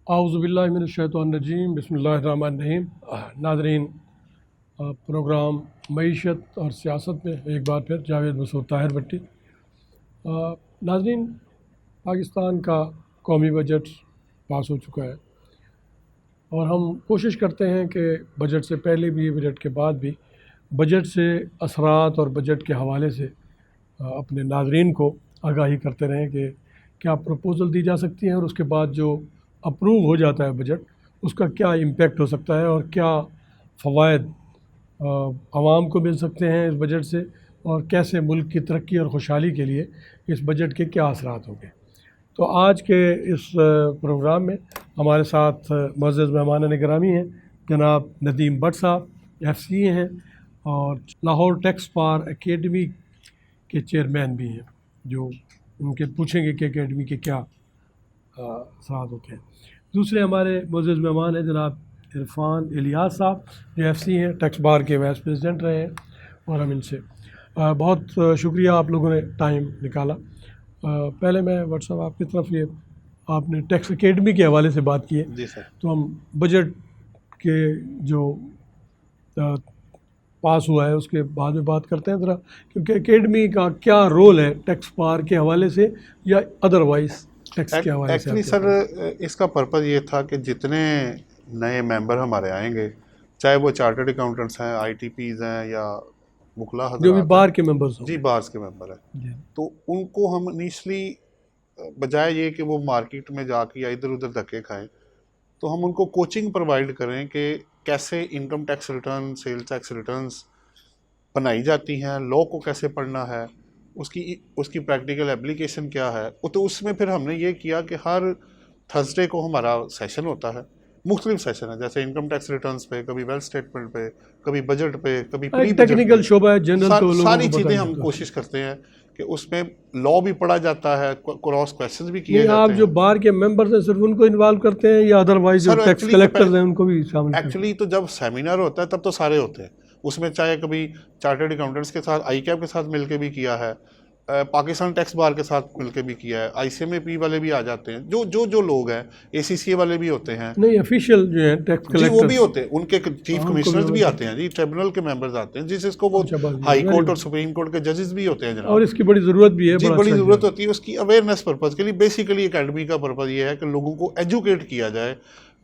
आऊज़ुबिल्लाहिमिनश्शैतानिर्रजीम बिस्मिल्लाहिर्रहमानिर्रहीम। नाज़रीन, प्रोग्राम मईशत और सियासत में एक बार फिर जावेद मसूद ताहिर भट्टी। नाज़रीन, पाकिस्तान का कौमी बजट पास हो चुका है और हम कोशिश करते हैं कि बजट से पहले भी, बजट के बाद भी, बजट से असरात और बजट के हवाले से अपने नाज़रीन को आगाही करते रहें कि क्या प्रपोज़ल दी जा सकती हैं और उसके बाद जो अप्रूव हो जाता है बजट, उसका क्या इम्पेक्ट हो सकता है और क्या फ़वाइद आवाम को मिल सकते हैं इस बजट से, और कैसे मुल्क की तरक्की और खुशहाली के लिए इस बजट के क्या असरात होंगे। तो आज के इस प्रोग्राम में हमारे साथ मुअज़्ज़ज़ मेहमान गिरामी हैं जनाब नदीम भट्ट साहब, FCA हैं और लाहौर टैक्स बार एकेडमी के चेयरमैन भी हैं, जो उनके पूछेंगे कि एकेडमी के क्या असरात होते हैं। दूसरे हमारे मुअज़्ज़ज़ मेहमान हैं जनाब इरफान इलियास साहब, जो FCA हैं, टैक्स बार के वाइस प्रेसिडेंट रहे हैं, और हम इनसे बहुत शुक्रिया आप लोगों ने टाइम निकाला। पहले मैं व्हाट्सएप आपकी तरफ, ये आपने टैक्स एकेडमी के हवाले से बात की है, जी सर। तो हम बजट के जो पास हुआ है उसके बाद में बात करते हैं ज़रा, क्योंकि एकेडमी का क्या रोल है टैक्स बार के हवाले से या अदरवाइज़ टैक्स के हवाले से। एक्चुअली सर, इसका पर्पज़ ये था कि जितने नए मेंबर हमारे आएंगे, चाहे वो चार्टर्ड अकाउंटेंट्स हैं, ITPs हैं या मुखला हज़रात जो भी बार के मेंबर्स जी बार्स के मेंबर हैं, तो उनको हम इनिशली बजाय ये कि वो मार्केट में जाके या इधर उधर धक्के खाएं, तो हम उनको कोचिंग प्रोवाइड करें कि कैसे income tax return, sales tax returns बनाई जाती हैं, लॉ को कैसे पढ़ना है, उसकी प्रैक्टिकल एप्लीकेशन क्या है। तो उसमें फिर हमने ये किया कि हर थर्सडे को हमारा सेशन होता है, मुख्तलिफ सेशन है, जैसे इनकम टैक्स रिटर्न्स पे, कभी वेल्थ स्टेटमेंट पे, कभी बजट पे, कभी प्री टेक्निकल शोबा है, जनरल तो सारी चीज़ें हम कोशिश करते हैं कि उसमें लॉ भी पढ़ा जाता है, क्रॉस क्वेश्चंस भी किए जाते हैं। आप जो बार के मेंबर्स हैं सिर्फ उनको इन्वॉल्व करते हैं या अदरवाइज जो टैक्स कलेक्टर्स हैं उनको भी शामिल? एक्चुअली तो जब सेमिनार होता है तब तो सारे होते हैं उसमें, चाहे कभी चार्टर्ड अकाउंटेंट्स के साथ, ICAP के साथ मिलके भी किया है, पाकिस्तान टैक्स बार के साथ मिलके भी किया है, ICMAP वाले भी आ जाते हैं, जो लोग हैं, ACCA वाले भी होते हैं, नहीं ऑफिशियल जो है टैक्स कलेक्टर जी वो भी होते हैं, उनके चीफ कमिश्नर्स भी आते हैं जी, ट्रिब्यूनल के मेंबर्स आते हैं, जिसको वो हाई कोर्ट और सुप्रीम कोर्ट के जजेस भी होते हैं जनाब, और इसकी बड़ी ज़रूरत भी है, बड़ी ज़रूरत होती है उसकी अवेयरनेस पर्पज़ के लिए। बेसिकली एकेडमी का पर्पज़ ये है कि लोगों को एजुकेट किया जाए,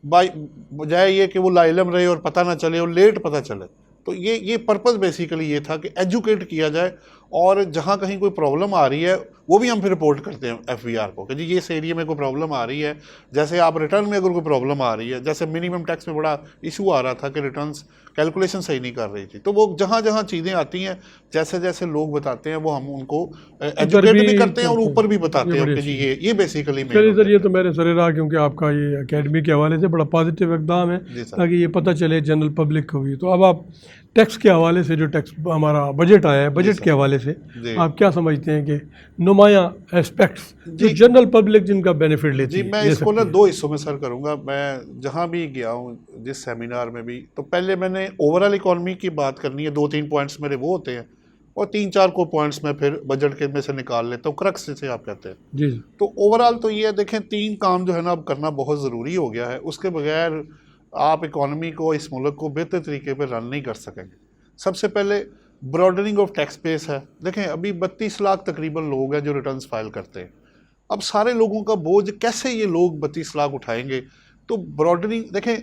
बजाय ये कि वो लाइलम रहे और पता ना चले और लेट पता चले। तो ये पर्पज़ बेसिकली ये था कि एजुकेट किया जाए, और जहाँ कहीं कोई प्रॉब्लम आ रही है वो भी हम फिर रिपोर्ट करते हैं FBR को कि जी ये इस एरिया में कोई प्रॉब्लम आ रही है। जैसे आप रिटर्न में अगर कोई प्रॉब्लम आ रही है, जैसे मिनिमम टैक्स में बड़ा इशू आ रहा था कि रिटर्न्स कैलकुलेशन सही नहीं कर रही थी, तो वो जहाँ जहाँ चीज़ें आती हैं, जैसे जैसे लोग बताते हैं, वो हम उनको एजुकेट भी करते हैं और ऊपर भी बताते हैं कि जी ये बेसिकली सर, ये तो मेरे सर रहा, क्योंकि आपका ये एकेडमी के हवाले से बड़ा पॉजिटिव इकदाम है ताकि ये पता चले जनरल पब्लिक को भी। तो अब आप टैक्स के हवाले से, जो टैक्स हमारा बजट आया है, बजट के हवाले से आप क्या समझते हैं कि नुमाया एस्पेक्ट्स जो जनरल पब्लिक जिनका बेनिफिट लेती है? जी मैं इसको ना दो हिस्सों में सर करूँगा। मैं जहाँ भी गया हूँ, जिस सेमिनार में भी, तो पहले मैंने ओवरऑल इकॉनमी की बात करनी है, 2-3 पॉइंट्स मेरे वो होते हैं, और 3-4 को पॉइंट्स मैं फिर बजट के में से निकाल लेता हूँ, क्रक्स जिसे आप कहते हैं जी। तो ओवरऑल तो ये देखें, 3 काम जो है ना अब करना बहुत ज़रूरी हो गया है, उसके बगैर आप इकॉनमी को, इस मुल्क को बेहतर तरीके पर रन नहीं कर सकेंगे। सबसे पहले ब्रॉडनिंग ऑफ टैक्स बेस है। देखें अभी 32 लाख तकरीबन लोग हैं जो रिटर्न्स फाइल करते हैं। अब सारे लोगों का बोझ कैसे ये लोग 32 लाख उठाएंगे? तो ब्रॉडनिंग, देखें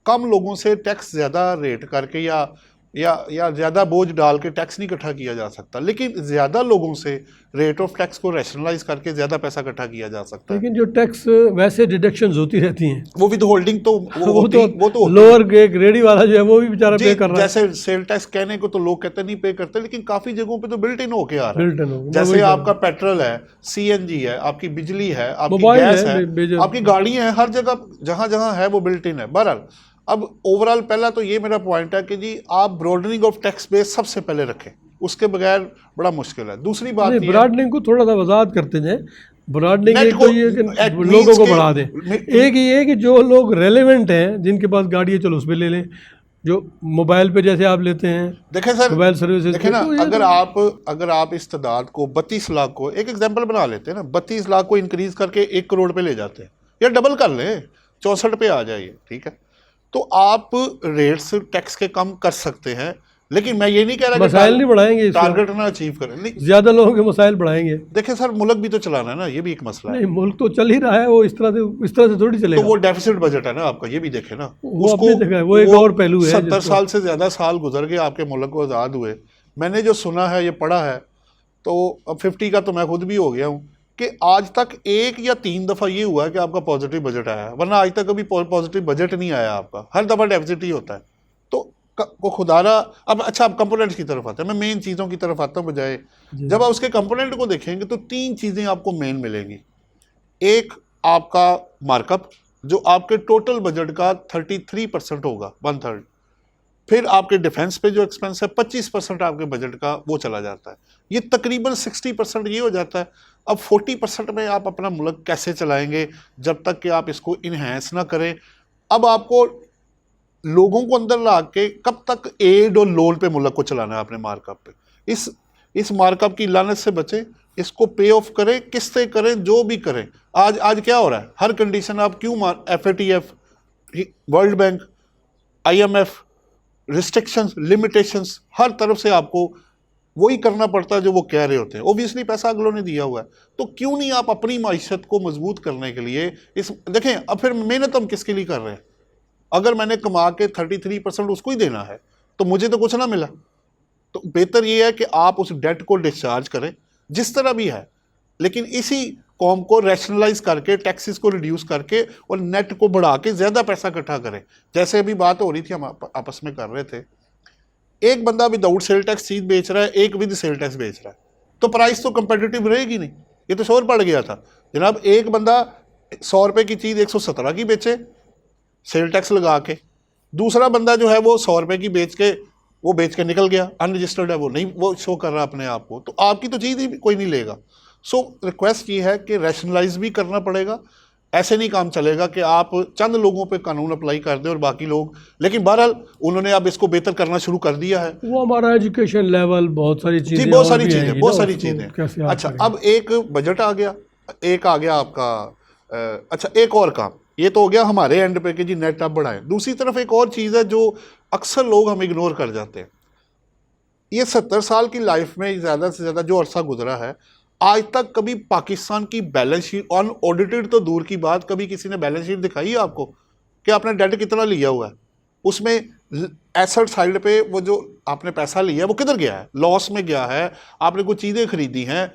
कम लोगों से टैक्स ज़्यादा रेट करके या ज़्यादा बोझ डाल के टैक्स नहीं इकट्ठा किया जा सकता, लेकिन ज़्यादा लोगों से रेट ऑफ टैक्स को रैशनलाइज करके ज़्यादा पैसा इकट्ठा किया जा सकता है। लेकिन जो टैक्स वैसे डिडक्शंस होती रहती हैं, वो विद होल्डिंग तो वो तो लोअर ग्रेडी वाला जो है वो भी बेचारा पे कर रहा है। जैसे सेल टैक्स कहने को तो लोग कहते नहीं पे करते, लेकिन काफ़ी जगहों पे तो बिल्ट इन होके आ रहा है। जैसे आपका पेट्रोल है, CNG है, आपकी बिजली है, आपकी गैस है, आपकी गाड़ियाँ हैं, हर जगह जहाँ जहाँ है वो बिल्ट इन है। बहरहाल अब ओवरऑल पहला तो ये मेरा पॉइंट है कि जी आप ब्रॉडनिंग ऑफ टैक्स बेस सबसे पहले रखें, उसके बगैर बड़ा मुश्किल है। दूसरी बात ब्रॉडनिंग को थोड़ा सा वजाहत करते जाएं। ब्रॉडनिंग एक तो ये कि लोगों को बढ़ा दें, एक ये कि जो लोग रेलेवेंट हैं, जिनके पास गाड़ी है, चलो उस पर ले लें, जो मोबाइल पे जैसे आप लेते हैं। देखें सर, मोबाइल सर्विसेज, देखें ना, अगर आप इस तादाद को 32 लाख को, एक एग्जांपल बना लेते हैं ना, 32 लाख को इंक्रीज करके 1 करोड़ पे ले जाते हैं, या डबल कर लें, 64 पे आ जाइए, ठीक है। तो आप रेट्स टैक्स के कम कर सकते हैं, लेकिन मैं ये नहीं कह रहा मसाइल नहीं बढ़ाएंगे इससे, टारगेट ना अचीव करें। नहीं, ज्यादा लोगों के मसाइल बढ़ाएंगे। देखिए सर, मुल्क भी तो चलाना है ना, ये भी एक मसला है। नहीं, मुल्क तो चल ही रहा है, वो इस तरह से थोड़ी तो चलेगा। वो डेफिसिट बजट है ना आपका, ये भी देखे ना। वो अपनी जगह है, वो एक और पहलू है। 70 साल से ज़्यादा साल गुजर गए आपके मुल्क को आज़ाद हुए। मैंने जो सुना है, ये पढ़ा है, तो अब 50 का तो मैं खुद भी हो गया हूँ, कि आज तक 1 या 3 दफ़ा ये हुआ है कि आपका पॉजिटिव बजट आया है, वरना आज तक कभी पॉजिटिव बजट नहीं आया आपका, हर दफ़ा डेफिसिट ही होता है। तो को खुदारा। अब अच्छा, अब कंपोनेंट्स की तरफ आता है, मैं मेन चीज़ों की तरफ आता हूँ बजाय। जब आप उसके कंपोनेंट को देखेंगे तो 3 चीज़ें आपको मेन मिलेंगी। एक, आपका मार्कअप, जो आपके टोटल बजट का 33% होगा, 1/3। फिर आपके डिफेंस पे जो एक्सपेंस है 25% आपके बजट का वो चला जाता है। ये तकरीबन 60% ये हो जाता है। अब 40% में आप अपना मुल्क कैसे चलाएंगे जब तक कि आप इसको इन्हेंस ना करें। अब आपको लोगों को अंदर ला के कब तक एड और लोन पे मुल्क को चलाना है अपने मार्कअप पे। इस मार्कअप की लानत से बचें, इसको पे ऑफ करें, किस्तें करें, जो भी करें। आज क्या हो रहा है, हर कंडीशन आप क्यों FATF, World Bank, IMF, restrictions, limitations, हर तरफ से आपको वही करना पड़ता है जो वो कह रहे होते हैं। ओबियसली पैसा अगलों ने दिया हुआ है, तो क्यों नहीं आप अपनी माइशत को मजबूत करने के लिए देखें। अब फिर मेहनत हम किसके लिए कर रहे हैं? अगर मैंने कमा के 33% उसको ही देना है तो मुझे तो कुछ ना मिला। तो बेहतर ये है कि आप उस डेट को डिस्चार्ज करें जिस तरह भी है, लेकिन इसी कॉम को रैशनलाइज करके, टैक्सेस को रिड्यूस करके और नेट को बढ़ा के ज़्यादा पैसा इकट्ठा करें। जैसे अभी बात हो रही थी, हम आपस में कर रहे थे, एक बंदा विदाउट सेल टैक्स चीज़ बेच रहा है, एक विद सेल टैक्स बेच रहा है, तो प्राइस तो कंपेटिटिव रहेगी नहीं। ये तो शोर पड़ गया था जनाब। एक बंदा 100 रुपये की चीज़ 117 की बेचे सेल टैक्स लगा के, दूसरा बंदा जो है वो 100 रुपये की बेच के निकल गया, अनरजिस्टर्ड है, वो नहीं, वो शो कर रहा अपने आप को, तो आपकी तो चीज़ ही कोई नहीं लेगा। सो रिक्वेस्ट ये है कि रैशनलाइज भी करना पड़ेगा। ऐसे नहीं काम चलेगा कि आप चंद लोगों पे कानून अप्लाई कर दें और बाकी लोग, लेकिन बहरहाल उन्होंने अब इसको बेहतर करना शुरू कर दिया है। वो हमारा एजुकेशन लेवल, बहुत सारी चीज़ें, जी बहुत सारी चीज़ें। अच्छा, अब एक बजट आ गया, एक आ गया आपका अच्छा, एक और काम, ये तो हो गया हमारे एंड पे कि जी नेट आप बढ़ाएं। दूसरी तरफ एक और चीज़ है जो अक्सर लोग हम इग्नोर कर जाते हैं। ये 70 साल की लाइफ में ज़्यादा से ज़्यादा जो अरसा गुजरा है, आज तक कभी पाकिस्तान की बैलेंस शीट, अनऑडिटेड तो दूर की बात, कभी किसी ने बैलेंस शीट दिखाई है आपको कि आपने डेट कितना लिया हुआ है? उसमें एसेट साइड पे वो जो आपने पैसा लिया है वो किधर गया है? लॉस में गया है, आपने कुछ चीज़ें खरीदी हैं,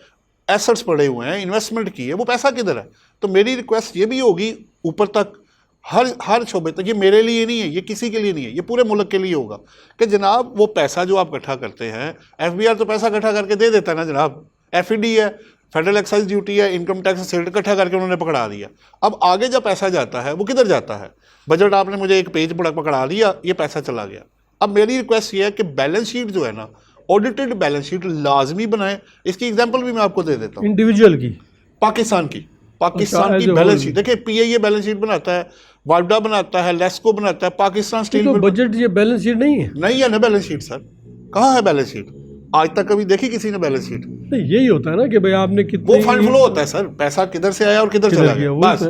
एसेट्स पड़े हुए हैं, इन्वेस्टमेंट की है, वो पैसा किधर है? तो मेरी रिक्वेस्ट ये भी होगी ऊपर तक, हर शोबे तक, ये मेरे लिए नहीं है, ये किसी के लिए नहीं है, ये पूरे मुल्क के लिए होगा कि जनाब वो पैसा जो आप इकट्ठा करते हैं, FBR तो पैसा इकट्ठा करके दे देता है ना जनाब, FED है, फेडरल एक्साइज ड्यूटी है, इनकम टैक्स सेट इकट्ठा करके उन्होंने पकड़ा दिया। अब आगे जब पैसा जाता है वो किधर जाता है? बजट आपने मुझे एक पेज पकड़ा दिया, ये पैसा चला गया। अब मेरी रिक्वेस्ट ये है कि बैलेंस शीट जो है ना, ऑडिटेड बैलेंस शीट लाजमी बनाएं। इसकी एग्जांपल भी मैं आपको दे देता हूँ, इंडिविजुअल की, पाकिस्तान की बैलेंस शीट। देखिए PIA बैलेंस शीट बनाता है, वाडा बनाता है, लेस्को बनाता है, पाकिस्तान स्टील तो बजट ये बैलेंस शीट नहीं है? नहीं है ना बैलेंस शीट सर, कहाँ है बैलेंस शीट? आज तक कभी देखी किसी ने बैलेंस शीट? नहीं, यही होता है ना कि भाई आपने कितनी, वो फंड फ्लो होता है सर, पैसा किधर से आया और किधर चला गया, बस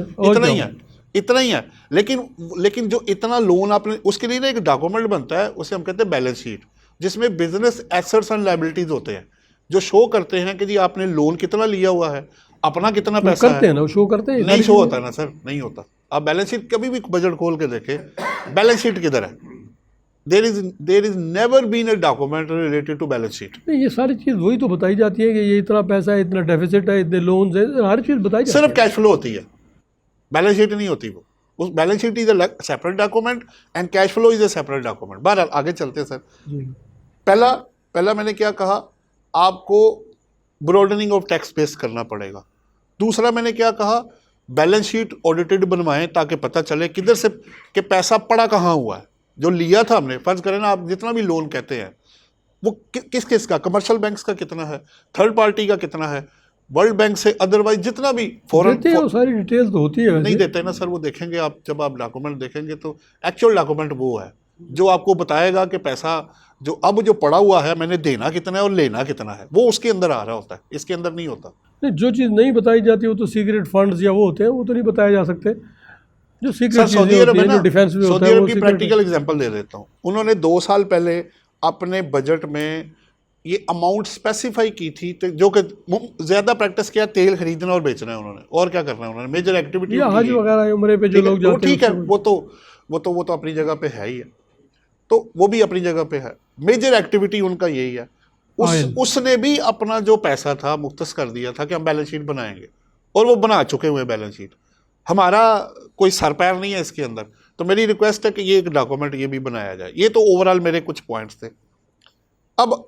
इतना ही है। लेकिन जो इतना लोन आपने, उसके लिए ना एक डॉक्यूमेंट बनता है, उसे हम कहते हैं बैलेंस शीट, जिसमें बिजनेस एसेट्स एंड लायबिलिटीज होते हैं जो शो करते हैं कि जी आपने लोन कितना लिया हुआ है, अपना कितना पैसा करते हैं ना, शो करते हैं। नहीं शो होता ना सर, नहीं होता। आप बैलेंस शीट कभी भी बजट खोल के देखें, बैलेंस शीट किधर है? There is never been a document related to balance sheet. ये सारी चीज़ वही तो बताई जाती है कि ये इतना पैसा है, इतना डेफिसिट है, इतने लोन्स है, हर चीज़ बताई जाती है। सिर्फ कैश फ्लो होती है, बैलेंस शीट नहीं होती। वो उस balance sheet is a separate document and cash flow is a separate document. बहरहाल आगे चलते हैं सर। पहला मैंने क्या कहा, आपको ब्रॉडनिंग ऑफ टैक्स बेस करना पड़ेगा। दूसरा मैंने क्या कहा, बैलेंस शीट ऑडिटेड बनवाएं ताकि पता चले किधर से कि पैसा पड़ा कहाँ हुआ है। जो लिया था हमने, फर्ज करें ना, आप जितना भी लोन कहते हैं वो किस का, कमर्शियल बैंक्स का कितना है, थर्ड पार्टी का कितना है, वर्ल्ड बैंक से अदरवाइज जितना भी फॉरेन, सारी डिटेल तो होती है। नहीं देते ना सर, वो देखेंगे आप, जब आप डॉक्यूमेंट देखेंगे तो एक्चुअल डॉक्यूमेंट वो है जो आपको बताएगा कि पैसा जो अब जो पड़ा हुआ है मैंने देना कितना है और लेना कितना है, वो उसके अंदर आ रहा होता है, इसके अंदर नहीं होता। नहीं, जो चीज़ नहीं बताई जाती वो तो सीक्रेट फंड्स या वो होते हैं, वो तो नहीं बताए जा सकते। जो सर सीक्रेट सऊदी चीज़ें अरब होती है हैं, ना, जो डिफेंस में होता सऊदी है अरब वो की सीक्रेट प्रैक्टिकल एग्जांपल दे देता हूँ। उन्होंने 2 साल पहले अपने बजट में ये अमाउंट स्पेसिफाई की थी, तो जो कि ज़्यादा प्रैक्टिस किया तेल खरीदना और बेचना है उन्होंने, और क्या करना है उन्होंने, मेजर एक्टिविटी या उनकी हज यही है। वगैरह उम्रे पे जो ठीक है, लोग वो जाते हैं ठीक है, उससे वो तो अपनी जगह पे है ही है, तो वो भी अपनी जगह पे है। मेजर एक्टिविटी उनका यही है। ऑयल। उसने भी अपना जो पैसा था मुख्तस कर दिया था कि हम बैलेंस शीट बनाएंगे, और वो बना चुके हुए बैलेंस शीट। हमारा कोई सर पैर नहीं है इसके अंदर। तो मेरी रिक्वेस्ट है कि ये एक डॉक्यूमेंट ये भी बनाया जाए। ये तो ओवरऑल मेरे कुछ पॉइंट्स थे। अब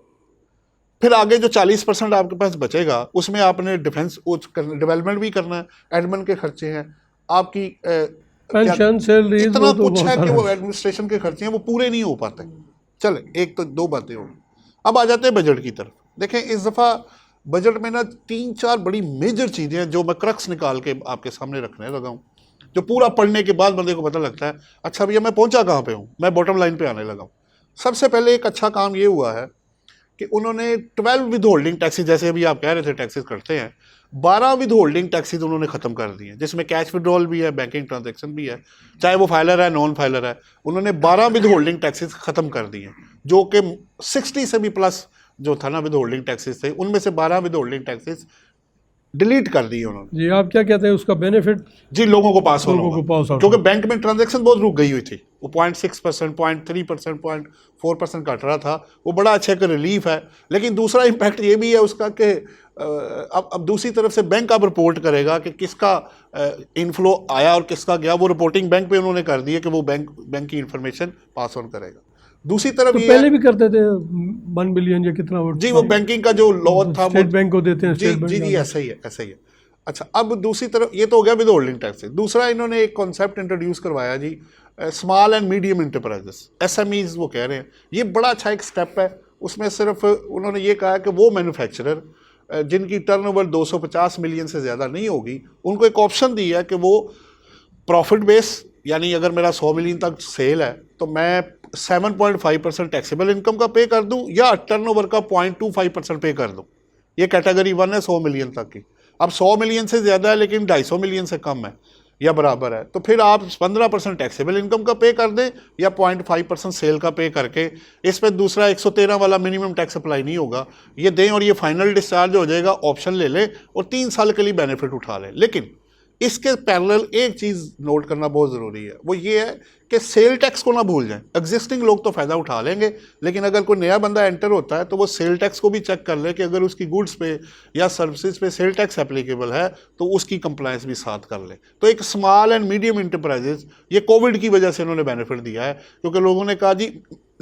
फिर आगे जो 40% आपके पास बचेगा उसमें आपने डिफेंस डेवलपमेंट भी करना है, एडमिन के खर्चे हैं आपकी, क्या पेंशन सैलरीज इतना वो तो कुछ बहुत है कि सारा वो एडमिनिस्ट्रेशन के खर्चे हैं वो पूरे नहीं हो पाते। चले, एक तो 2 बातें होंगी। अब आ जाते हैं बजट की तरफ। देखें, इस दफ़ा बजट में ना 3-4 बड़ी मेजर चीज़ें हैं जो मैं क्रक्स निकाल के आपके सामने रखने लगा हूँ, जो पूरा पढ़ने के बाद बंदे को पता लगता है अच्छा भैया मैं पहुँचा कहाँ पे हूँ, मैं बॉटम लाइन पे आने लगा हूँ। सबसे पहले एक अच्छा काम ये हुआ है कि उन्होंने 12 विद होल्डिंग टैक्सेस, जैसे अभी आप कह रहे थे टैक्सेस करते हैं, 12 विद होल्डिंग टैक्सेस उन्होंने ख़त्म कर दिए, जिसमें कैश विड्रॉल भी है, बैंकिंग ट्रांजैक्शन भी है, चाहे वो फाइलर है नॉन फाइलर है। उन्होंने 12 विद होल्डिंग टैक्सेस ख़त्म कर दिए, जो कि 60 से भी प्लस जो था ना विद होल्डिंग टैक्सेस थे, उनमें से 12 विद होल्डिंग टैक्सेस डिलीट कर दिए उन्होंने। जी। आप क्या कहते हैं उसका बेनिफिट जी, लोगों को पास ऑन लोगों होगा, को पास आउट क्योंकि हो? बैंक में ट्रांजैक्शन बहुत रुक गई हुई थी। वो 0.6%, 0.3%, 0.4% कट रहा था। वो बड़ा अच्छा एक रिलीफ है। लेकिन दूसरा इम्पैक्ट ये भी है उसका कि अब दूसरी तरफ से बैंक अब रिपोर्ट करेगा कि किसका इनफ्लो आया और किसका गया। वो रिपोर्टिंग बैंक पे उन्होंने कर दी है कि वो बैंक की इंफॉर्मेशन पास ऑन करेगा। दूसरी तरफ तो ये पहले है, भी करते थे 1 बिलियन या कितना वो जी, वो बैंकिंग का जो लॉ था वो स्टेट बैंक को देते हैं, जी स्टेट जी बैंक जी, ऐसा ही है, ऐसा ही है। अच्छा, अब दूसरी तरफ ये तो हो गया विद होल्डिंग टैक्स। दूसरा इन्होंने एक कॉन्सेप्ट इंट्रोड्यूस करवाया जी, small and medium enterprises, SMEs वो कह रहे हैं। ये बड़ा अच्छा एक स्टेप है। उसमें सिर्फ उन्होंने ये कहा कि वो मैन्युफैक्चरर जिनकी टर्नओवर 250 मिलियन से ज़्यादा नहीं होगी, उनको एक ऑप्शन दिया है कि वो प्रॉफिट बेस, यानी अगर मेरा 100 मिलियन तक सेल है तो मैं 7.5% टैक्सेबल इनकम का पे कर दूं, या टर्नओवर का 0.25% पे कर दूं। ये कैटेगरी 1 है 100 मिलियन तक की। अब 100 मिलियन से ज़्यादा है लेकिन 250 मिलियन से कम है या बराबर है, तो फिर आप 15% टैक्सेबल इनकम का पे कर दें, या 0.5% सेल का पे करके इस पर दूसरा 113 वाला मिनिमम टैक्स अप्लाई नहीं होगा, ये दें और ये फाइनल डिस्चार्ज हो जाएगा। ऑप्शन ले लें और 3 साल के लिए बेनिफिट उठा लें। लेकिन इसके पैरेलल एक चीज़ नोट करना बहुत ज़रूरी है, वो ये है कि सेल टैक्स को ना भूल जाएं। एग्जिस्टिंग लोग तो फ़ायदा उठा लेंगे, लेकिन अगर कोई नया बंदा एंटर होता है तो वो सेल टैक्स को भी चेक कर ले कि अगर उसकी गुड्स पे या सर्विसेज पे सेल टैक्स एप्लीकेबल है तो उसकी कंप्लायंस भी साथ कर ले। तो एक स्मॉल एंड मीडियम इंटरप्राइजेज, ये कोविड की वजह से उन्होंने बेनिफिट दिया है, क्योंकि लोगों ने कहा जी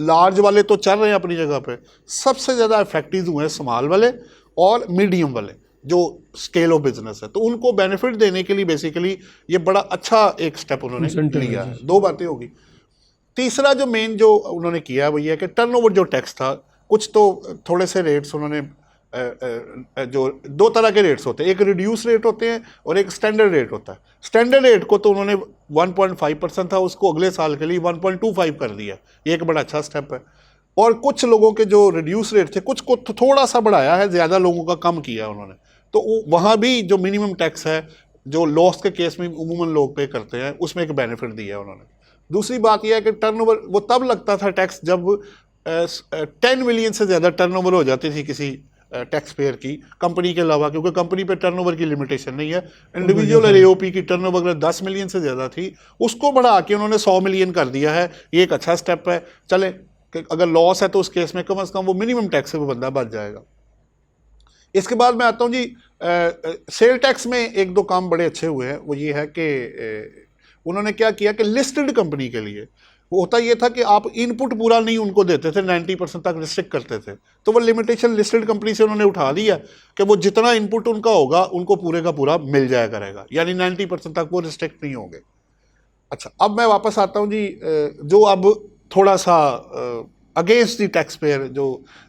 लार्ज वाले तो चल रहे हैं अपनी जगह पर, सबसे ज़्यादा इफेक्टिव हुए हैं स्मॉल वाले और मीडियम वाले जो स्केल ऑफ बिजनेस है। तो उनको बेनिफिट देने के लिए बेसिकली ये बड़ा अच्छा एक स्टेप उन्होंने इंसेंटिव लिया है है। 2 बातें होगी। तीसरा जो मेन जो उन्होंने किया है वो ये है कि टर्नओवर जो टैक्स था, कुछ तो थोड़े से रेट्स उन्होंने जो 2 तरह के रेट्स होते हैं, एक रिड्यूस रेट होते हैं और एक स्टैंडर्ड रेट होता है। स्टैंडर्ड रेट को तो उन्होंने 1.5% था, उसको अगले साल के लिए 1.25 कर दिया। ये एक बड़ा अच्छा स्टेप है। और कुछ लोगों के जो रिड्यूस रेट थे कुछ को थोड़ा सा बढ़ाया है, ज़्यादा लोगों का कम किया उन्होंने। तो वहाँ भी जो मिनिमम टैक्स है जो लॉस के केस में उमूमन लोग पे करते हैं, उसमें एक बेनिफिट दिया है उन्होंने। दूसरी बात यह है कि टर्नओवर वो तब लगता था टैक्स जब 10 मिलियन से ज़्यादा टर्नओवर हो जाती थी किसी टैक्स पेयर की, कंपनी के अलावा, क्योंकि कंपनी पे टर्नओवर की लिमिटेशन नहीं है। इंडिविजुअल और एओपी की टर्नओवर अगर 10 मिलियन से ज़्यादा थी उसको बढ़ा के उन्होंने 100 मिलियन कर दिया है। ये एक अच्छा स्टेप है। चले कि अगर लॉस है तो उस केस में कम से कम वो मिनिमम टैक्स से वो बंदा बच जाएगा। इसके बाद मैं आता हूँ जी, सेल टैक्स में 1-2 काम बड़े अच्छे हुए हैं। वो ये है कि उन्होंने क्या किया कि लिस्टेड कंपनी के लिए वो होता ये था कि आप इनपुट पूरा नहीं उनको देते थे, 90% तक रिस्ट्रिक्ट करते थे। तो वो लिमिटेशन लिस्टेड कंपनी से उन्होंने उठा दिया कि वो जितना इनपुट उनका होगा उनको पूरे का पूरा मिल जाया करेगा, यानी 90% तक वो रिस्ट्रिक्ट नहीं होंगे। अच्छा, अब मैं वापस आता हूँ जी, जो अब थोड़ा सा अगेंस्ट दी टैक्स पेयर जो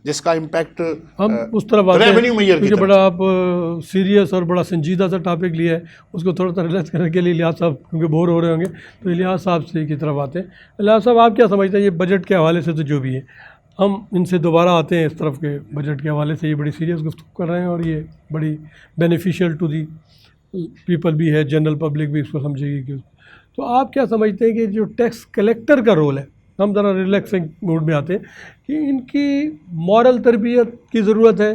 जिसका इम्पैक्ट हम उस तरफ आते हैं रेवेन्यू मेयर की क्योंकि तरफ। बड़ा आप सीरियस और बड़ा संजीदा सा टॉपिक लिया है, उसको थोड़ा सा रिलैक्स करने के लिए इलियास साहब क्योंकि बोर हो रहे होंगे, तो इलियास साहब से की तरफ आते हैं। इलियास साहब, आप क्या समझते हैं ये बजट के हवाले से तो जो भी है, हम इनसे दोबारा आते हैं इस तरफ के बजट के हवाले से, ये बड़ी सीरियस गुफ्तगू कर रहे हैं और ये बड़ी बेनिफिशियल टू दी पीपल भी है, जनरल पब्लिक भी इसको समझेगी कि तो आप क्या समझते हैं कि जो टैक्स कलेक्टर का रोल है, हम ज़रा रिलैक्सिंग मूड में आते हैं, कि इनकी मॉरल तरबियत की ज़रूरत है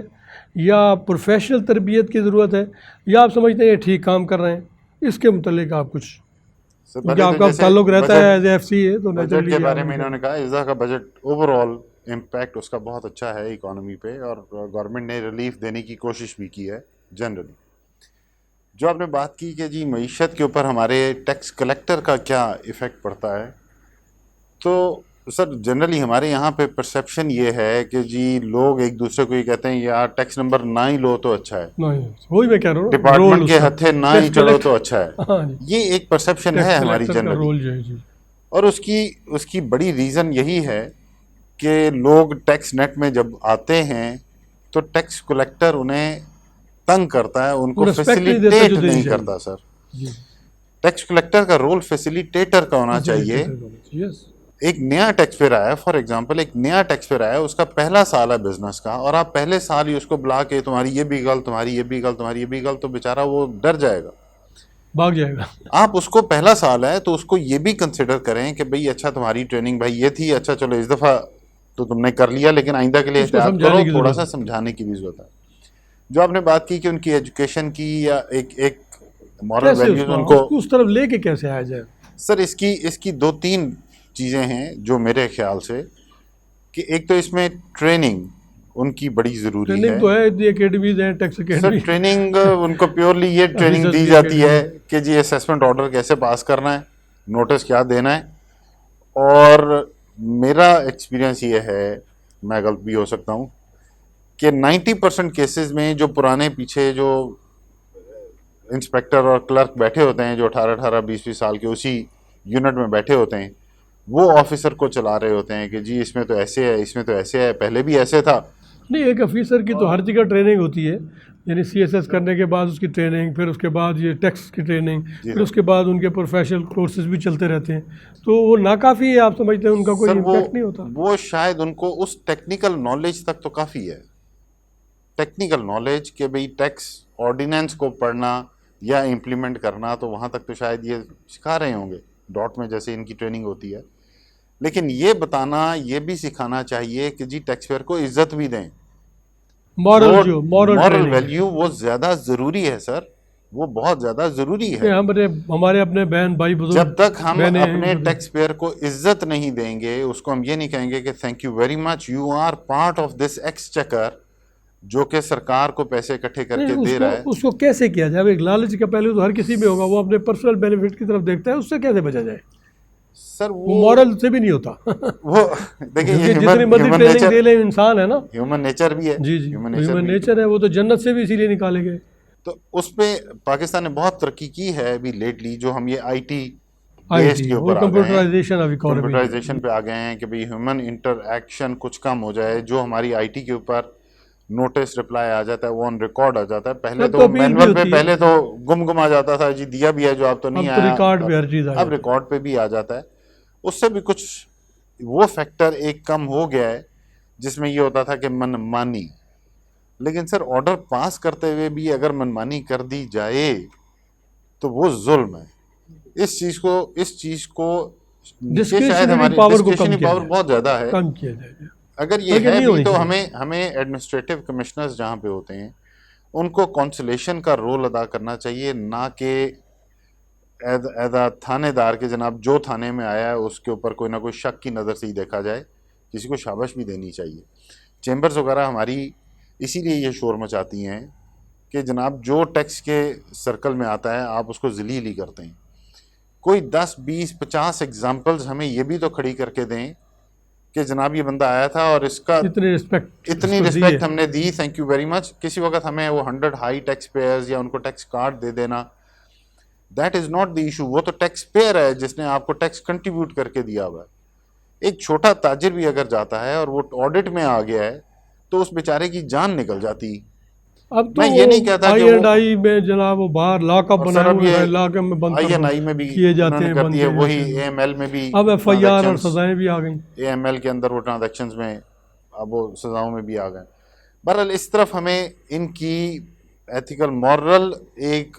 या प्रोफेशनल तरबियत की ज़रूरत है, या आप समझते हैं ये ठीक काम कर रहे हैं? इसके मुतल्लिक आप कुछ, सर क्योंकि पहले तो आपका जैसे ताल्लुक रहता है बजट एज एफसी है तो बजट नेचुरली के बारे में इन्होंने कहा, इज़ा का बजट ओवरऑल इम्पैक्ट उसका बहुत अच्छा है इकोनॉमी पे, और गवर्नमेंट ने रिलीफ देने की कोशिश भी की है जनरली। जो आपने बात की कि जी मईशत के ऊपर हमारे टैक्स कलेक्टर का क्या इफ़ेक्ट पड़ता है, तो सर जनरली हमारे यहाँ पे परसेप्शन ये है कि जी लोग एक दूसरे को ये कहते हैं यार टैक्स नंबर ना ही लो तो अच्छा है, नहीं, वही मैं कह रहा हूँ, रोल डिपार्टमेंट के उसका हथे ना ही टैक्स चढ़ो कलेक्ट, तो अच्छा है। हाँ जी, ये एक परसेप्शन टैक्स है हमारी कलेक्टर का जनरली, रोल जो है जी। और उसकी उसकी बड़ी रीज़न यही है कि लोग टैक्स नेट में जब आते हैं तो टैक्स कलेक्टर उन्हें तंग करता है, वो उनको रिस्पेक्ट नहीं देता फैसिलिटेट जो देनी नहीं चाहिए। करता सर। जी, टैक्स कलेक्टर का रोल फैसिलिटेटर का होना चाहिए। यस। एक नया टैक्स पेयर आया, फॉर एग्जांपल एक नया टैक्स पेयर आया, उसका पहला साल है बिजनेस का, और आप पहले साल ही उसको बुला के तुम्हारी ये भी गल, तुम्हारी ये भी गल, तुम्हारी ये भी गल, तो बेचारा वो डर जाएगा। भाग जाएगा। आप उसको पहला साल है तो उसको ये भी कंसिडर करें कि भाई अच्छा तुम्हारी ट्रेनिंग भाई ये थी, अच्छा चलो इस दफ़ा तो तुमने कर लिया, लेकिन आइंदा के लिए उसको एहतियात समझाने करो, की थोड़ा जरूरत सा है। समझाने की भी जरूरत है। जो आपने बात की कि उनकी एजुकेशन की या एक एक मॉरल कैसे वैल्यूज उसको उनको, उसको उस तरफ लेके कैसे आया जाए? सर इसकी इसकी दो तीन चीज़ें हैं जो मेरे ख्याल से, कि एक तो इसमें ट्रेनिंग उनकी बड़ी ज़रूरी ट्रेनिंग है। तो है, इतनी अकेडमीज हैं, टैक्स सर अकेडमी, ट्रेनिंग उनको प्योरली ये ट्रेनिंग ऑफिसर्स दी की जाती है अकेडमी। कि जी असेसमेंट ऑर्डर कैसे पास करना है, नोटिस क्या देना है। और मेरा एक्सपीरियंस ये है, मैं गलत भी हो सकता हूँ, कि 90% केसेस में जो पुराने पीछे जो इंस्पेक्टर और क्लर्क बैठे होते हैं, जो 18-18 20-20 साल के उसी यूनिट में बैठे होते हैं, वो ऑफिसर को चला रहे होते हैं कि जी इसमें तो ऐसे है, इसमें तो ऐसे है, पहले भी ऐसे था। नहीं, एक ऑफिसर की तो हर जगह ट्रेनिंग होती है, यानी सीएसएस करने के बाद उसकी ट्रेनिंग, फिर उसके बाद ये टैक्स की ट्रेनिंग, फिर उसके बाद उनके प्रोफेशनल कोर्सेज भी चलते रहते हैं, तो वो नाकाफ़ी है? आप समझते हैं उनका कोई सर इम्पैक्ट नहीं होता? वो शायद उनको उस टेक्निकल नॉलेज तक तो काफ़ी है, टेक्निकल नॉलेज कि भाई टैक्स ऑर्डिनेंस को पढ़ना या इम्प्लीमेंट करना, तो वहाँ तक तो शायद ये सिखा रहे होंगे डॉट में जैसे इनकी ट्रेनिंग होती है। लेकिन ये बताना, ये भी सिखाना चाहिए कि जी टैक्स पेयर को इज्जत भी दें, मॉरल, जो मॉरल मॉरल ट्रेनिंग है। वैल्यू वो ज़्यादा ज़रूरी है सर, वो बहुत ज़्यादा ज़रूरी है। हमारे अपने बहन भाई जब बुजुर्ग तक हम बहनें हैं, अपने उनको टैक्स पेयर को इज्जत नहीं देंगे, उसको हम ये नहीं कहेंगे कि thank you very much, you are part of this exchequer, जो कि सरकार को पैसे इकट्ठे नहीं, करके दे रहा है। उसको कैसे किया जाए? अब एक लालच का पहलू तो हर किसी में होगा, वो अपने पर्सनल बेनिफिट की तरफ देखता है, उससे कैसे बचा जाए? सर वो मॉरल से भी नहीं होता। वो देखिए ये क्योंकि जितनी मर्जी ह्यूमन ट्रेनिंग दे नेचर, ले, इंसान है ना। ह्यूमन नेचर भी है। जी जी, ह्यूमन ह्यूमन भी। नेचर है, वो तो जन्नत से भी इसीलिए निकाले गए। तो उस पे पाकिस्तान ने बहुत तरक्की की है अभी लेटली, जो हम ये आईटी बेस्ड के ऊपर आ गए हैं, कंप्यूटराइजेशन ऑफ इकोनॉमी, कंप्यूटराइजेशन पे आ गए हैं कि भाई ह्यूमन इंटरएक्शन कुछ कम हो जाए, जो हमारी आईटी के ऊपर नोटिस रिप्लाई आ जाता है वो ऑन रिकॉर्ड आ जाता है। पहले अब तो तो अपील भी मैनुअल पे होती है, पहले तो गुम आ जाता था, जी दिया भी है जो आप तो नहीं अब तो आया, रिकॉर्ड पे हर चीज़ आ अब जाती है। रिकॉर्ड पे भी आ जाता है। उससे भी कुछ वो फैक्टर एक कम हो गया है, जिसमें ये होता था कि मनमानी। लेकिन सर ऑर्डर पास करते हुए भी अगर मनमानी कर दी जाए तो वो जुल्म है। इस चीज़ को नीचे शायद डिस्क्रिशनरी हमारी पावर को कम डिस्क्रिशनरी किया पावर जाए, बहुत ज़्यादा है। कम किया जाए, अगर ये बल्कि है नहीं भी होनी तो चाहिए। हमें एडमिनिस्ट्रेटिव कमिश्नर्स जहाँ पे होते हैं उनको कॉन्सुलेशन का रोल अदा करना चाहिए, ना कि एदा थानेदार के जनाब जो थाने में आया है उसके ऊपर कोई ना कोई शक की नज़र से ही देखा जाए। किसी को शाबाश भी देनी चाहिए। चैम्बर्स वगैरह हमारी इसीलिए ये शोर मचाती हैं कि जनाब जो टैक्स के सर्कल में आता है आप उसको जलील ही करते हैं। कोई 10 20 50 एग्जाम्पल्स हमें ये भी तो खड़ी करके दें कि जनाब ये बंदा आया था और इसका इतनी रिस्पेक्ट हमने दी, थैंक यू वेरी मच। किसी वक्त हमें वो 100 हाई टैक्स पेयर्स या उनको टैक्स कार्ड दे देना, that is not the issue. वो तो टैक्स पेयर है जिसने आपको टैक्स कंट्रीब्यूट करके दिया हुआ है। एक छोटा ताजिर भी अगर जाता है और वो ऑडिट में आ गया है तो उस बेचारे की जान निकल जाती। अब तो मैं ये नहीं कहता कि आई में जनाब वो बाहर लॉकअप और सर बनाए अब हुए ये हैं, लॉकअप में बंद कर INI में भी किए जाते उन्होंने हैं, कर बंद दी है, किए वही जाते हैं। AML में भी अब FIR और सजाएं भी आ गई, AML के अंदर वो ट्रांजैक्शंस में अब वो सजाओं में भी आ गए। बहरहाल इस तरफ हमें इनकी एथिकल मॉरल एक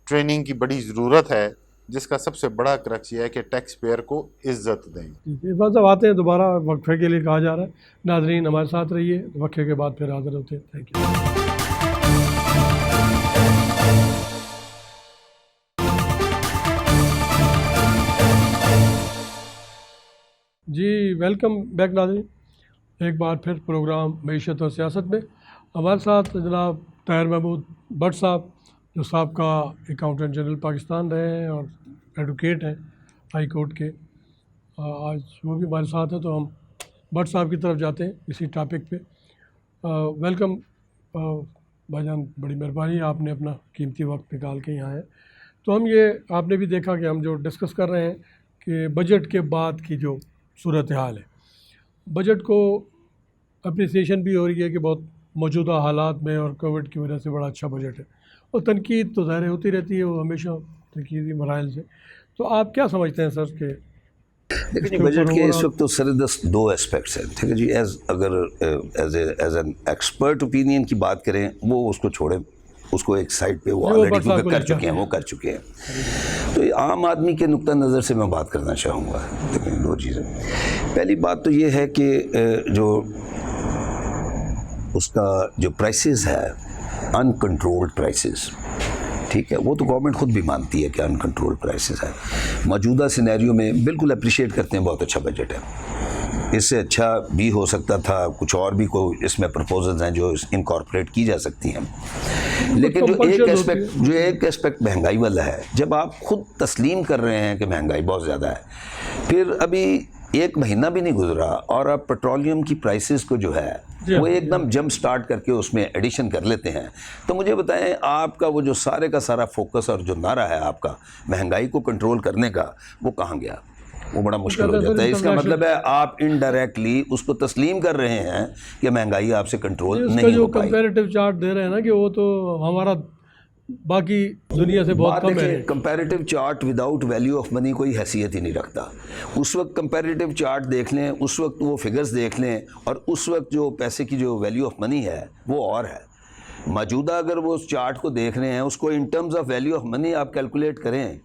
ट्रेनिंग की बड़ी ज़रूरत है जिसका सबसे बड़ा क्रक्स ये है कि टैक्स पेयर को इज्जत दें। इरफान साहब आते हैं दोबारा, वक्फे के लिए कहा जा रहा है। नाजरीन हमारे साथ रहिए, वक्फे के बाद फिर हाजिर होते हैं। Thank you. जी वेलकम बैक नाज़रीन, एक बार फिर प्रोग्राम मईशत और सियासत में हमारे साथ जनाब ताहिर महमूद भट्ट साहब, जो साबका अकाउंटेंट जनरल पाकिस्तान रहे हैं और एडवोकेट हैं हाई कोर्ट के। आज वो भी हमारे साथ हैं, तो हम भट्ट साहब की तरफ जाते हैं इसी टॉपिक पे। वेलकम भाईजान, बड़ी मेहरबानी, आपने अपना कीमती वक्त निकाल के यहाँ आए। तो हम ये आपने भी देखा कि हम जो डिस्कस कर रहे हैं कि बजट के बाद की जो सूरत हाल है, बजट को अप्रिसिएशन भी हो रही है कि बहुत मौजूदा हालात में और कोविड की वजह से बड़ा अच्छा बजट है, और तनकीद तो ज़ाहिर होती रहती है, वो हमेशा तनकीदी मराइल से। तो आप क्या समझते हैं सर के लेकिन बजट के इस वक्त तो सरदस्त दो एस्पेक्ट्स हैं, ठीक है जी। एज एन एक्सपर्ट ओपिनियन की बात करें, वो उसको छोड़ें, उसको एक साइड पे वो ऑलरेडी कर चुके हैं। तो आम आदमी के नुक्ता नज़र से मैं बात करना चाहूँगा। लेकिन दो चीज़ें, पहली बात तो ये है कि जो उसका जो प्राइसेस है, अनकंट्रोल्ड प्राइसेस, ठीक है, वो तो गवर्नमेंट खुद भी मानती है कि अनकंट्रोल्ड प्राइसेस है। मौजूदा सिनेरियो में बिल्कुल अप्रिशिएट करते हैं, बहुत अच्छा बजट है, इससे अच्छा भी हो सकता था, कुछ और भी कोई इसमें प्रपोजल्स हैं जो इनकॉर्पोरेट की जा सकती हैं। लेकिन जो एक एस्पेक्ट महंगाई वाला है, जब आप खुद तस्लीम कर रहे हैं कि महंगाई बहुत ज़्यादा है, फिर अभी एक महीना भी नहीं गुजरा और आप पेट्रोलियम की प्राइसेस को जो है वो एकदम जंप स्टार्ट करके उसमें एडिशन कर लेते हैं, तो मुझे बताएं आपका वो जो सारे का सारा फोकस और जो नारा है आपका महंगाई को कंट्रोल करने का, वो कहाँ गया? वो बड़ा मुश्किल हो जाता है। इसका मतलब है आप इनडायरेक्टली उसको तस्लीम कर रहे हैं कि महंगाई आपसे कंट्रोल नहीं हो पाई। कंपैरेटिव चार्ट दे रहे हैं ना कि वो तो हमारा बाकी दुनिया से बहुत कम है। Comparative chart without value of money कोई हैसियत ही नहीं रखता। उस वक्त कंपैरेटिव चार्ट देख लें, उस वक्त वो फिगर्स देख लें, और उस वक्त जो पैसे की जो वैल्यू ऑफ मनी है वो और है। मौजूदा अगर वो उस चार्ट को देख रहे हैं, उसको in terms of value of money आप कैलकुलेट करें,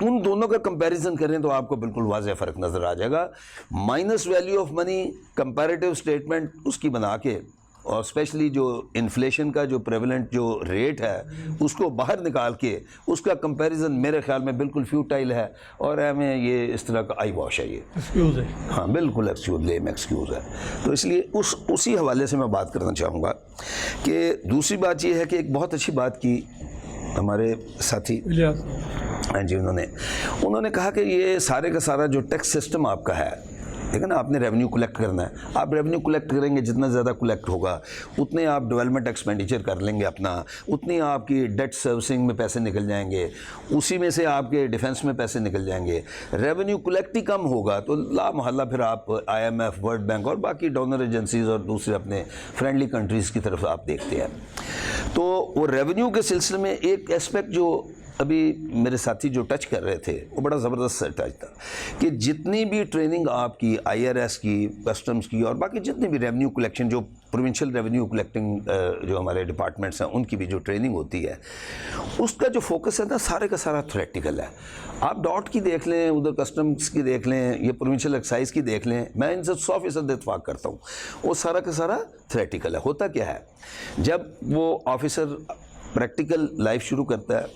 उन दोनों का कंपैरिजन करें तो आपको बिल्कुल वाज़ेह फ़र्क नज़र आ जाएगा। Minus value of money comparative statement उसकी बना के, और स्पेशली जो इन्फ्लेशन का जो प्रेवलेंट जो रेट है उसको बाहर निकाल के उसका कंपैरिजन मेरे ख्याल में बिल्कुल फ्यूटाइल है, और हमें ये इस तरह का आई वॉश है, ये एक्सक्यूज़ है। हाँ बिल्कुल एक्सक्यूज़ है। तो इसलिए उसी हवाले से मैं बात करना चाहूँगा कि दूसरी बात ये है कि एक बहुत अच्छी बात की हमारे साथी हाँ जी, उन्होंने कहा कि ये सारे का सारा जो टैक्स सिस्टम आपका है, ठीक है ना, आपने रेवेन्यू कलेक्ट करना है, आप रेवेन्यू कलेक्ट करेंगे, जितना ज़्यादा कलेक्ट होगा उतने आप डेवलपमेंट एक्सपेंडिचर कर लेंगे अपना, उतनी आपकी डेट सर्विसिंग में पैसे निकल जाएंगे, उसी में से आपके डिफेंस में पैसे निकल जाएंगे। रेवेन्यू कलेक्ट ही कम होगा तो ला महल्ला फिर आप IMF, वर्ल्ड बैंक और बाकी डोनर एजेंसीज और दूसरे अपने फ्रेंडली कंट्रीज़ की तरफ आप देखते हैं। तो वो रेवेन्यू के सिलसिले में एक एस्पेक्ट जो अभी मेरे साथी जो टच कर रहे थे वो बड़ा ज़बरदस्त टच था कि जितनी भी ट्रेनिंग आपकी IRS की, कस्टम्स की और बाकी जितनी भी रेवेन्यू कलेक्शन, जो प्रोविंशियल रेवेन्यू कलेक्टिंग जो हमारे डिपार्टमेंट्स हैं उनकी भी जो ट्रेनिंग होती है, उसका जो फोकस है ना सारे का सारा थ्योरेटिकल है। आप डॉट की देख लें, उधर कस्टम्स की देख लें, ये प्रोविंशियल एक्साइज की देख लें, मैं इनसे 100% इत्तेफाक करता हूँ, वो सारा का सारा थ्योरेटिकल है। होता क्या है, जब वो ऑफिसर प्रैक्टिकल लाइफ शुरू करता है,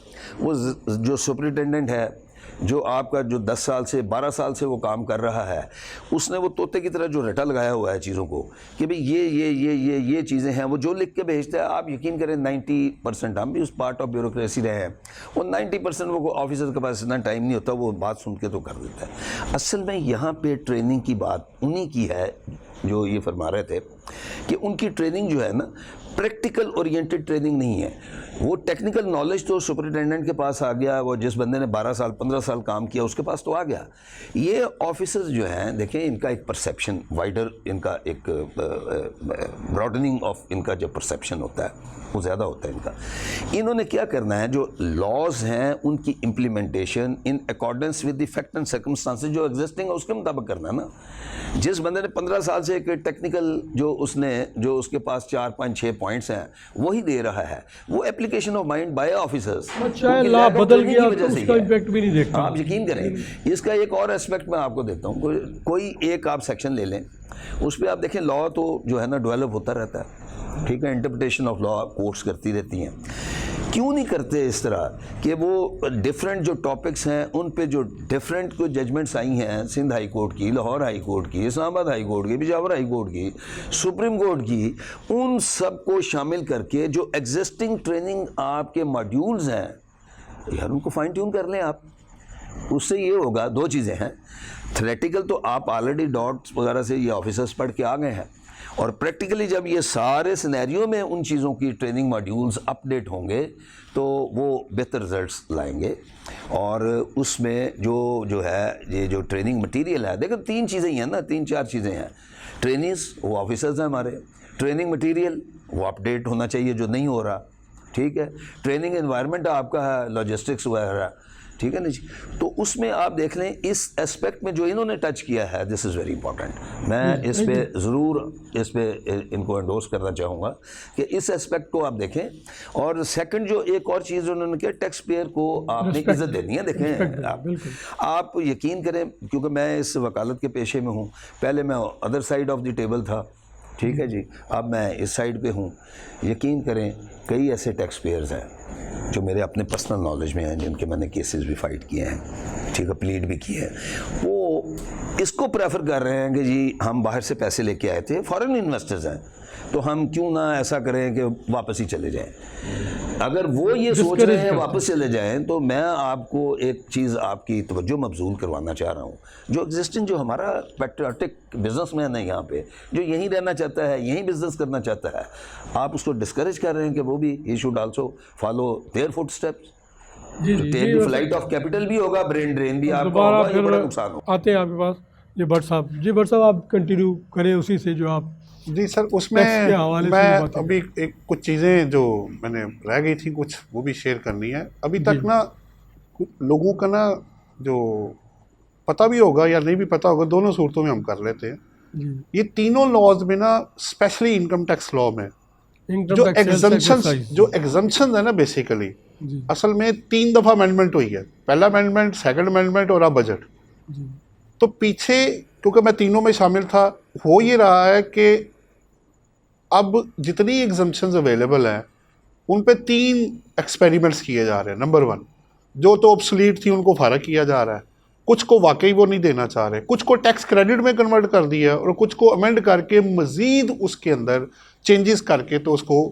वो जो सुपरिटेंडेंट है, जो आपका जो 10 साल से 12 साल से वो काम कर रहा है, उसने वो तोते की तरह जो रटा लगाया हुआ है चीज़ों को कि भाई ये चीज़ें हैं, वो जो लिख के भेजता है, आप यकीन करें 90%, हम भी उस पार्ट ऑफ ब्यूरोक्रेसी रहे हैं, वो 90% वो ऑफिसर के पास इतना टाइम नहीं होता, वो बात सुन के तो कर देता है। असल में यहाँ पे ट्रेनिंग की बात उन्हीं की है जो ये फरमा रहे थे कि उनकी ट्रेनिंग जो है ना प्रैक्टिकल ओरिएंटेड ट्रेनिंग नहीं है। वो टेक्निकल नॉलेज तो सुपरिटेंडेंट के पास आ गया, वो जिस बंदे ने 12 साल 15 साल काम किया उसके पास तो आ गया। ये ऑफिसर्स जो हैं, देखें इनका एक परसेप्शन वाइडर, इनका एक ब्रॉडनिंग ऑफ इनका जो परसेप्शन होता है वो ज़्यादा होता है इनका। इन्होंने क्या करना है, जो लॉज हैं उनकी implementation in accordance with the fact and circumstances जो एग्जिस्टिंग है उसके मुताबिक करना है ना। जिस बंदे ने 15 साल से एक टेक्निकल जो उसके पास 4 5 6 पॉइंट्स हैं वही दे रहा है, वो application of mind bye officers. चाहे लॉ बदल गया तो उसका इम्पैक्ट भी नहीं देखता। आप यकीन करें, इसका एक और एस्पेक्ट मैं आपको देता हूँ। कोई एक आप सेक्शन ले लें, उस पर आप देखें लॉ तो जो है ना डेवलप होता रहता है, ठीक है, इंटरप्रिटेशन ऑफ लॉ कोर्ट्स करती रहती हैं। क्यों नहीं करते इस तरह कि वो डिफरेंट जो टॉपिक्स हैं उन पे जो डिफरेंट कोई जजमेंट्स आई हैं, सिंध हाई कोर्ट की, लाहौर हाई कोर्ट की, इस्लामाबाद हाई कोर्ट की, पिशावर हाई कोर्ट की, सुप्रीम कोर्ट की, उन सब को शामिल करके जो एग्जिस्टिंग ट्रेनिंग आपके मॉड्यूल्स हैं यार उनको फाइन ट्यून कर लें आप। उससे ये होगा, दो चीज़ें हैं, थ्योरेटिकल तो आप ऑलरेडी डॉट्स वगैरह से ये ऑफिसर्स पढ़ के आ गए हैं, और प्रैक्टिकली जब ये सारे सिनेरियो में उन चीज़ों की ट्रेनिंग मॉड्यूल्स अपडेट होंगे तो वो बेहतर रिजल्ट्स लाएंगे। और उसमें जो है ये जो ट्रेनिंग मटेरियल है, देखो तीन चीज़ें ही हैं ना, तीन चार चीज़ें हैं। ट्रेनिंग्स वो ऑफिसर्स हैं हमारे, ट्रेनिंग मटेरियल वो अपडेट होना चाहिए जो नहीं हो रहा, ठीक है, ट्रेनिंग एनवायरनमेंट आपका है, लॉजिस्टिक्स वगैरह, ठीक है ना जी। तो उसमें आप देख लें इस एस्पेक्ट में जो इन्होंने टच किया है, दिस इज़ वेरी इंपॉर्टेंट। मैं इस पे ज़रूर इस पे इनको एंडोर्स करना चाहूँगा कि इस एस्पेक्ट को आप देखें। और सेकंड जो एक और चीज़ उन्होंने किया, टैक्स पेयर को आपने इज्जत देनी है। देखें आप यकीन करें, क्योंकि मैं इस वकालत के पेशे में हूँ, पहले मैं other side of the table था, ठीक है जी, अब मैं इस साइड पे हूँ। यकीन करें कई ऐसे टैक्स पेयर्स हैं जो मेरे अपने पर्सनल नॉलेज में हैं, जिनके मैंने केसेस भी फाइट किए हैं, ठीक है, प्लीड भी किए हैं, वो इसको प्रेफर कर रहे हैं कि जी हम बाहर से पैसे लेके आए थे, फॉरेन इन्वेस्टर्स हैं, तो हम क्यों ना ऐसा करें कि वापस ही चले जाएं। अगर वो ये सोच रहे हैं वापस चले जाएं, तो मैं आपको एक चीज़ आपकी तवज्जो मबजूल करवाना चाह रहा हूँ। जो एग्जिस्टिंग जो हमारा पैट्रियोटिक बिजनेसमैन है यहाँ पे, जो यहीं रहना चाहता है, यहीं बिजनेस करना चाहता है, आप उसको डिस्करेज कर रहे हैं कि वो भी he should also follow their foot steps. Take flight of capital भी होगा, ब्रेन ड्रेन भी आपका होगा, ये बड़ा नुकसान होगा। आते हैं आपके पास जी भट्ट साहब। जी भट्ट साहब, आप कंटिन्यू करें उसी से जो आप जी सर, उसमें मैं अभी एक कुछ चीज़ें जो मैंने रह गई थी कुछ, वो भी शेयर करनी है। अभी तक ना लोगों का ना जो पता भी होगा या नहीं भी पता होगा, दोनों सूरतों में हम कर लेते हैं। ये तीनों लॉज में ना, स्पेशली इनकम टैक्स लॉ में जो एग्जम्पशन है ना, बेसिकली असल में 3 दफ़ा अमेंडमेंट हुई है। पहला अमेंडमेंट, सेकंड अमेंडमेंट और अब बजट। तो पीछे क्योंकि मैं तीनों में शामिल था, हो ये रहा है कि अब जितनी एग्जम्पशंस अवेलेबल हैं उन पे 3 एक्सपेरिमेंट्स किए जा रहे हैं। नंबर 1, जो तो ऑब्सोलीट थी उनको फारग किया जा रहा है, कुछ को वाकई वो नहीं देना चाह रहे, कुछ को टैक्स क्रेडिट में कन्वर्ट कर दिया और कुछ को अमेंड करके मज़ीद उसके अंदर चेंजेस करके तो उसको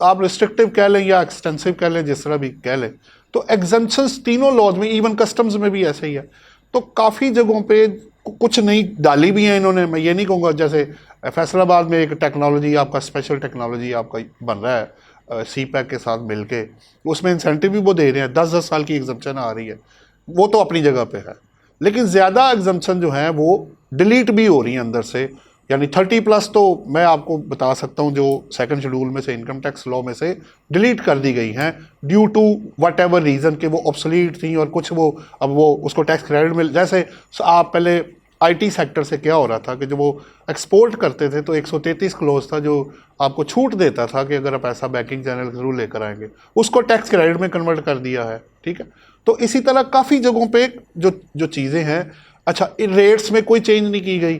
आप रिस्ट्रिक्टिव कह लें या एक्सटेंसिव कह लें, जिस तरह भी कह लें। तो एग्जम्पशंस तीनों लॉज में, इवन कस्टम्स में भी ऐसे ही है। तो काफ़ी जगहों पे कुछ नई डाली भी हैं इन्होंने। मैं ये नहीं कहूँगा, जैसे फैसलाबाद में एक टेक्नोलॉजी आपका, स्पेशल टेक्नोलॉजी आपका बन रहा है CPEC के साथ मिलके, उसमें इंसेंटिव भी वो दे रहे हैं, 10-10 साल की एग्जम्पशन आ रही है, वो तो अपनी जगह पे है। लेकिन ज़्यादा एग्जम्पशन जो हैं वो डिलीट भी हो रही हैं अंदर से, यानी 30+ तो मैं आपको बता सकता हूँ जो सेकंड शेड्यूल में से, इनकम टैक्स लॉ में से डिलीट कर दी गई हैं due to whatever reason कि वो ऑब्सोलीट थी, और कुछ वो अब वो उसको टैक्स क्रेडिट मिल। जैसे आप पहले IT सेक्टर से क्या हो रहा था कि जब वो एक्सपोर्ट करते थे तो 133 क्लोज था जो आपको छूट देता था कि अगर आप ऐसा बैंकिंग चैनल के थ्रू लेकर आएंगे, उसको टैक्स क्रेडिट में कन्वर्ट कर दिया है, ठीक है। तो इसी तरह काफ़ी जगहों पे जो चीज़ें हैं। अच्छा, इन रेट्स में कोई चेंज नहीं की गई।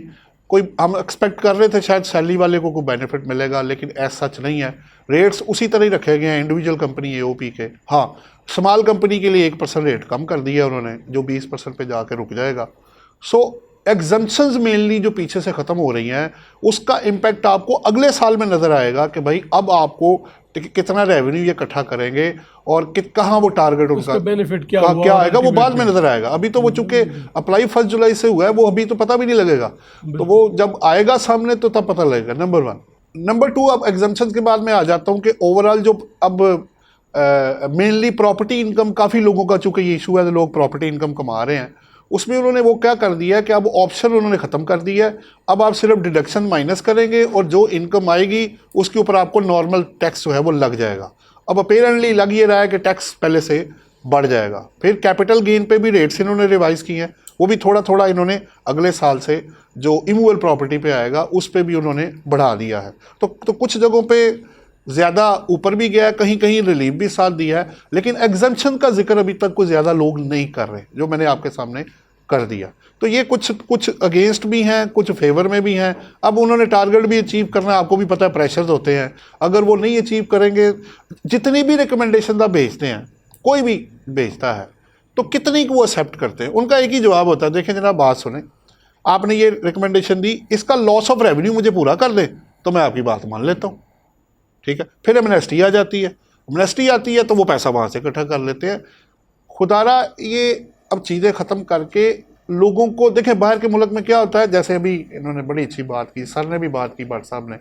कोई हम एक्सपेक्ट कर रहे थे शायद सैलरी वाले को कोई बेनिफिट मिलेगा, लेकिन ऐसा सच नहीं है। रेट्स उसी तरह ही रखे गए हैं इंडिविजुअल कंपनी AOP के। हाँ, स्मॉल कंपनी के लिए 1% रेट कम कर दिया उन्होंने, जो 20% पे जाकर रुक जाएगा। सो एग्जम्पशंस मेनली जो पीछे से ख़त्म हो रही हैं, उसका इम्पैक्ट आपको अगले साल में नज़र आएगा कि भाई अब आपको कितना रेवेन्यू ये इकट्ठा करेंगे और कहाँ वो टारगेट उनका बेनिफिट क्या आएगा, वो बाद में नज़र आएगा। अभी तो वो चूँकि अप्लाई 1 जुलाई से हुआ है, वो अभी तो पता भी नहीं लगेगा। तो वो जब आएगा सामने तो तब पता लगेगा। नंबर 1। नंबर 2, अब एग्जम्पशंस के बाद मैं आ जाता हूँ कि ओवरऑल जो अब मेनली प्रॉपर्टी इनकम, काफ़ी लोगों का चूँकि ये इशू है, लोग प्रॉपर्टी इनकम कमा रहे हैं, उसमें उन्होंने वो क्या कर दिया कि अब ऑप्शन उन्होंने ख़त्म कर दिया है। अब आप सिर्फ डिडक्शन माइनस करेंगे और जो इनकम आएगी उसके ऊपर आपको नॉर्मल टैक्स जो है वो लग जाएगा। अब अपेरेंटली लग ये रहा है कि टैक्स पहले से बढ़ जाएगा। फिर कैपिटल गेन पे भी रेट्स इन्होंने रिवाइज़ किए हैं, वो भी थोड़ा थोड़ा इन्होंने अगले साल से जो इमूवेबल प्रॉपर्टी पे आएगा उस पे भी उन्होंने बढ़ा दिया है। तो कुछ जगहों पे ज़्यादा ऊपर भी गया है, कहीं कहीं रिलीफ भी साथ दिया है, लेकिन एग्जम्पशन का जिक्र अभी तक कोई ज़्यादा लोग नहीं कर रहे, जो मैंने आपके सामने कर दिया। तो ये कुछ अगेंस्ट भी हैं, कुछ फेवर में भी हैं। अब उन्होंने टारगेट भी अचीव करना है, आपको भी पता है प्रेशर्स होते हैं, अगर वो नहीं अचीव करेंगे, जितनी भी रिकमेंडेशन आप भेजते हैं, कोई भी भेजता है तो कितनी को वो एक्सेप्ट करते हैं, उनका एक ही जवाब होता है, देखें जनाब बात सुने, आपने ये रिकमेंडेशन दी, इसका लॉस ऑफ रेवेन्यू मुझे पूरा कर दे तो मैं आपकी बात मान लेता हूँ, ठीक है। फिर एमनेस्टी आ जाती है, एमनेस्टी आती है तो वो पैसा वहाँ से इकट्ठा कर लेते हैं। खुदारा ये अब चीज़ें ख़त्म करके लोगों को, देखें बाहर के मुल्क में क्या होता है, जैसे अभी इन्होंने बड़ी अच्छी बात की, सर ने भी बात की, भट्ट साहब ने,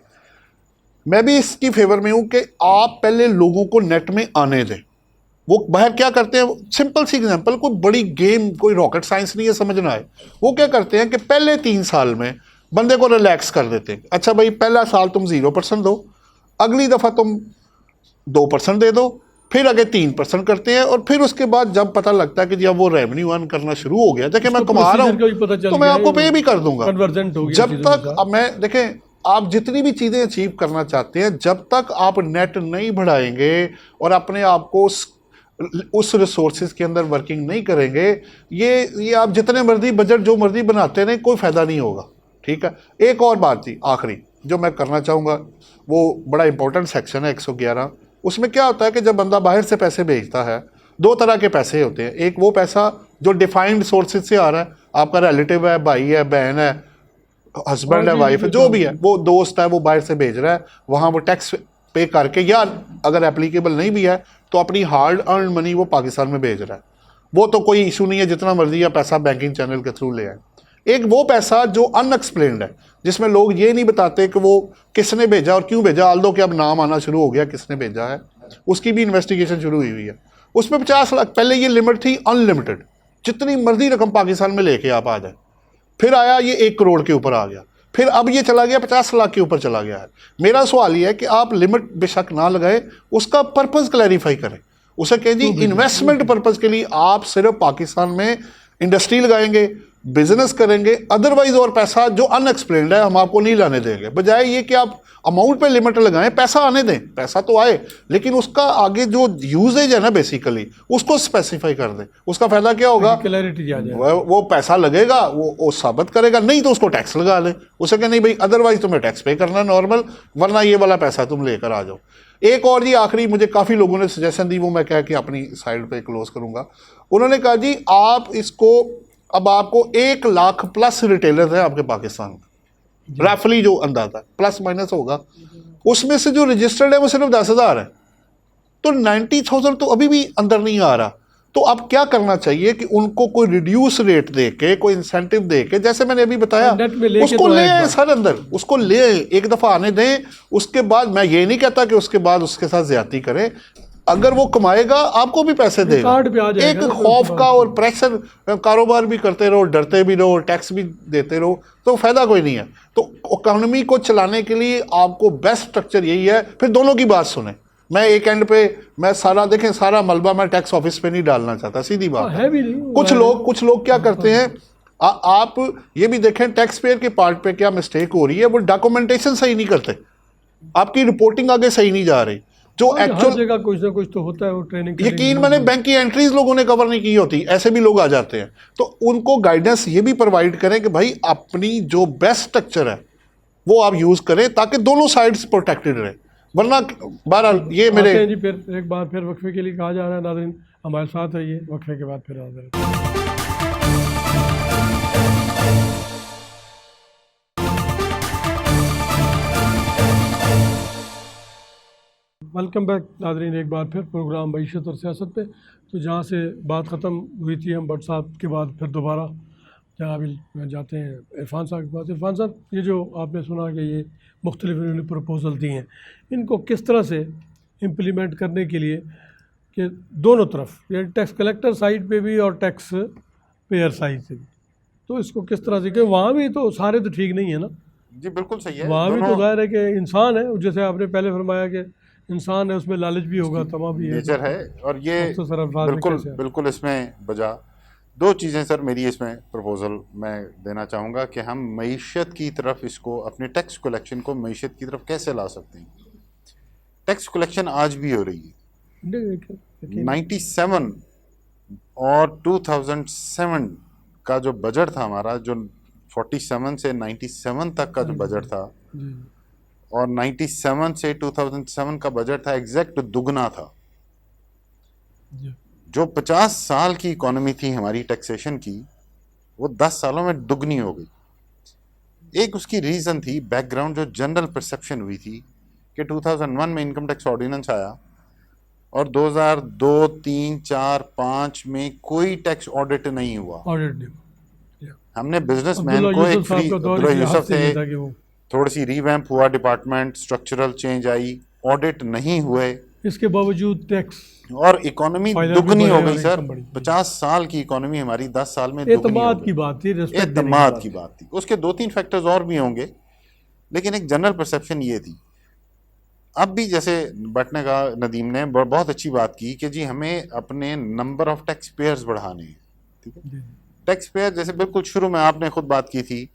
मैं भी इसकी फेवर में हूँ कि आप पहले लोगों को नेट में आने दें। वो बाहर क्या करते हैं, सिंपल सी एग्जांपल, कोई बड़ी गेम, कोई रॉकेट साइंस नहीं है समझना है, वो क्या करते हैं कि पहले 3 साल में बंदे को रिलैक्स कर देते हैं, अच्छा भाई पहला साल तुम 0% दो, अगली दफ़ा तुम 2% दे दो, फिर आगे 3% करते हैं, और फिर उसके बाद जब पता लगता है कि जब वो रेवेन्यू अर्न करना शुरू हो गया, देखिए मैं कमा रहा हूँ तो मैं आपको पे भी कर दूंगा। जब तक अब मैं देखें, आप जितनी भी चीज़ें अचीव करना चाहते हैं, जब तक आप नेट नहीं बढ़ाएंगे और अपने आप को उस रिसोर्सेज के अंदर वर्किंग नहीं करेंगे, ये आप जितने मर्जी बजट जो मर्जी बनाते रहें, कोई फ़ायदा नहीं होगा, ठीक है। एक और बात थी आखिरी जो मैं करना चाहूँगा, वो बड़ा इंपॉर्टेंट सेक्शन है 111। उसमें क्या होता है कि जब बंदा बाहर से पैसे भेजता है, 2 तरह के पैसे होते हैं, एक वो पैसा जो डिफाइंड सोर्सेज से आ रहा है, आपका रिलेटिव है, भाई है, बहन है, हस्बैंड है, वाइफ है, जो भी है, वो दोस्त है, वो बाहर से भेज रहा है, वहाँ वो टैक्स पे करके, या अगर एप्लीकेबल नहीं भी है तो अपनी हार्ड अर्न मनी वो पाकिस्तान में भेज रहा है, वो तो कोई इशू नहीं है, जितना मर्जी या पैसा बैंकिंग चैनल के थ्रू ले आए। एक वो पैसा जो अनएक्सप्लेन्ड है, जिसमें लोग ये नहीं बताते कि वो किसने भेजा और क्यों भेजा, आल दो कि अब नाम आना शुरू हो गया किसने भेजा है, उसकी भी इन्वेस्टिगेशन शुरू हुई है। उसमें 50 लाख, पहले ये लिमिट थी अनलिमिटेड, जितनी मर्जी रकम पाकिस्तान में लेके आप आ जाए, फिर आया ये 1 करोड़ के ऊपर आ गया, फिर अब ये चला गया 50 लाख के ऊपर चला गया है। मेरा सवाल ये है कि आप लिमिट बेशक ना लगाए, उसका पर्पज़ क्लैरिफाई करें, उसे कहें जी इन्वेस्टमेंट पर्पज़ के लिए आप सिर्फ पाकिस्तान में इंडस्ट्री लगाएंगे, बिजनेस करेंगे, अदरवाइज और पैसा जो अनएक्सप्लेन्ड है हम आपको नहीं लाने देंगे। बजाय ये कि आप अमाउंट पे लिमिट लगाएं, पैसा आने दें, पैसा तो आए, लेकिन उसका आगे जो यूजेज है ना बेसिकली उसको स्पेसिफाई कर दें। उसका फ़ायदा क्या होगा, क्लैरिटी आ जाए, वो पैसा लगेगा, वो साबित करेगा, नहीं तो उसको टैक्स लगा ले, उसे कहें नहीं भाई अदरवाइज तुम्हें टैक्स पे करना नॉर्मल, वरना ये वाला पैसा तुम लेकर आ जाओ। एक और जी आखिरी, मुझे काफ़ी लोगों ने सजेशन दी, वो मैं कह के अपनी साइड पे क्लोज करूँगा। उन्होंने कहा जी आप इसको, अब आपको 1 लाख प्लस रिटेलर है आपके पाकिस्तान में, रफली जो अंदाजा प्लस माइनस होगा, उसमें से जो रजिस्टर्ड है वो सिर्फ 10,000 है, तो 90,000 तो अभी भी अंदर नहीं आ रहा। तो अब क्या करना चाहिए कि उनको कोई रिड्यूस रेट दे के, कोई इंसेंटिव दे के, जैसे मैंने अभी बताया, उसको ले आए सर अंदर, उसको ले आए, एक दफ़ा आने दें, उसके बाद मैं ये नहीं कहता कि उसके बाद उसके साथ ज्यादती करें, अगर वो कमाएगा आपको भी पैसे देगा। एक खौफ का और प्रेशर, कारोबार भी करते रहो, डरते भी रहो, टैक्स भी देते रहो, तो फ़ायदा कोई नहीं है। तो इकॉनमी को चलाने के लिए आपको बेस्ट स्ट्रक्चर यही है। फिर दोनों की बात सुने, मैं एक एंड पे मैं सारा, देखें सारा मलबा मैं टैक्स ऑफिस पे नहीं डालना चाहता, सीधी बात है भी नहीं। कुछ लोग क्या करते हैं, आप ये भी देखें टैक्स पेयर के पार्ट पे क्या मिस्टेक हो रही है, वो डॉक्यूमेंटेशन सही नहीं करते, आपकी रिपोर्टिंग आगे सही नहीं जा रही, जो एक्चुअल जगह कुछ ना कुछ तो होता है, वो ट्रेनिंग यकीन मैंने बैंक की एंट्रीज लोगों ने कवर नहीं की होती, ऐसे भी लोग आ जाते हैं। तो उनको गाइडेंस ये भी प्रोवाइड करें कि भाई अपनी जो बेस्ट स्ट्रक्चर है वो आप यूज़ करें ताकि दोनों साइड्स प्रोटेक्टेड रहे, वरना बहरहाल ये मेरे जी फिर एक बार फिर वक्फे के लिए कहा जा रहा है, नाज़रीन हमारे साथ है, ये वक्फे के बाद फिर हाजिर है। वेलकम बैक नाज़रीन, एक बार फिर प्रोग्राम मईशत और सियासत पे। तो जहाँ से बात ख़त्म हुई थी हम भट्ट साहब के बाद फिर दोबारा जनाब जाते हैं इरफान साहब के पास। इरफान साहब, ये जो आपने सुना कि ये मुख्तलिफ इन्होंने प्रपोजल दिए हैं, इनको किस तरह से इम्प्लीमेंट करने के लिए कि दोनों तरफ, यानी टैक्स कलेक्टर साइड पे भी और टैक्स पेयर साइड से भी, तो इसको किस तरह से, कि वहाँ भी तो सारे तो ठीक नहीं है ना जी, बिल्कुल सही है, वहाँ भी तो जाहिर है कि इंसान है, जैसे आपने पहले फरमाया कि इंसान है, उसमें लालच भी होगा, तमा भी है, नेचर है, और ये बिल्कुल इसमें बजा दो चीज़ें सर मेरी इसमें प्रपोजल मैं देना चाहूँगा कि हम मईशत की तरफ इसको, अपने टैक्स कलेक्शन को मईशत की तरफ कैसे ला सकते हैं। टैक्स कलेक्शन आज भी हो रही है। 97 और 2007 का जो बजट था हमारा, जो 47 से 97 तक का जो बजट था, और 97 से 2007 का बजट था, एग्जैक्ट दुगना था। जो 50 साल की इकोनॉमी थी हमारी टैक्सेशन की, वो 10 सालों में दुगनी हो गई। एक उसकी रीज़न थी, बैकग्राउंड, जो जनरल परसेप्शन हुई थी कि 2001 में इनकम टैक्स ऑर्डिनेंस आया और 2002, 3, 4, 5 में कोई टैक्स ऑडिट नहीं हुआ। हमने बिजनेसमैन को एक फ्री, अब्दुल्ला यूसुफ थे, थोड़ी सी रिवैम्प हुआ डिपार्टमेंट, स्ट्रक्चरल चेंज आई, ऑडिट नहीं हुए, इसके बावजूद टैक्स और इकोनॉमी दुगनी हो गई सर। 50 साल की इकोनॉमी हमारी 10 साल में दुगनी हो एतमाद गई। की बात थी, एतमाद की बात थी। उसके 2-3 फैक्टर्स और भी होंगे, लेकिन एक जनरल परसेप्शन ये थी। अब भी जैसे बटने का नदीम ने बहुत अच्छी बात की कि जी हमें अपने नंबर ऑफ टैक्स पेयर्स बढ़ाने हैं, ठीक है। टैक्स पेयर, जैसे बिल्कुल शुरू में आपने खुद बात की थी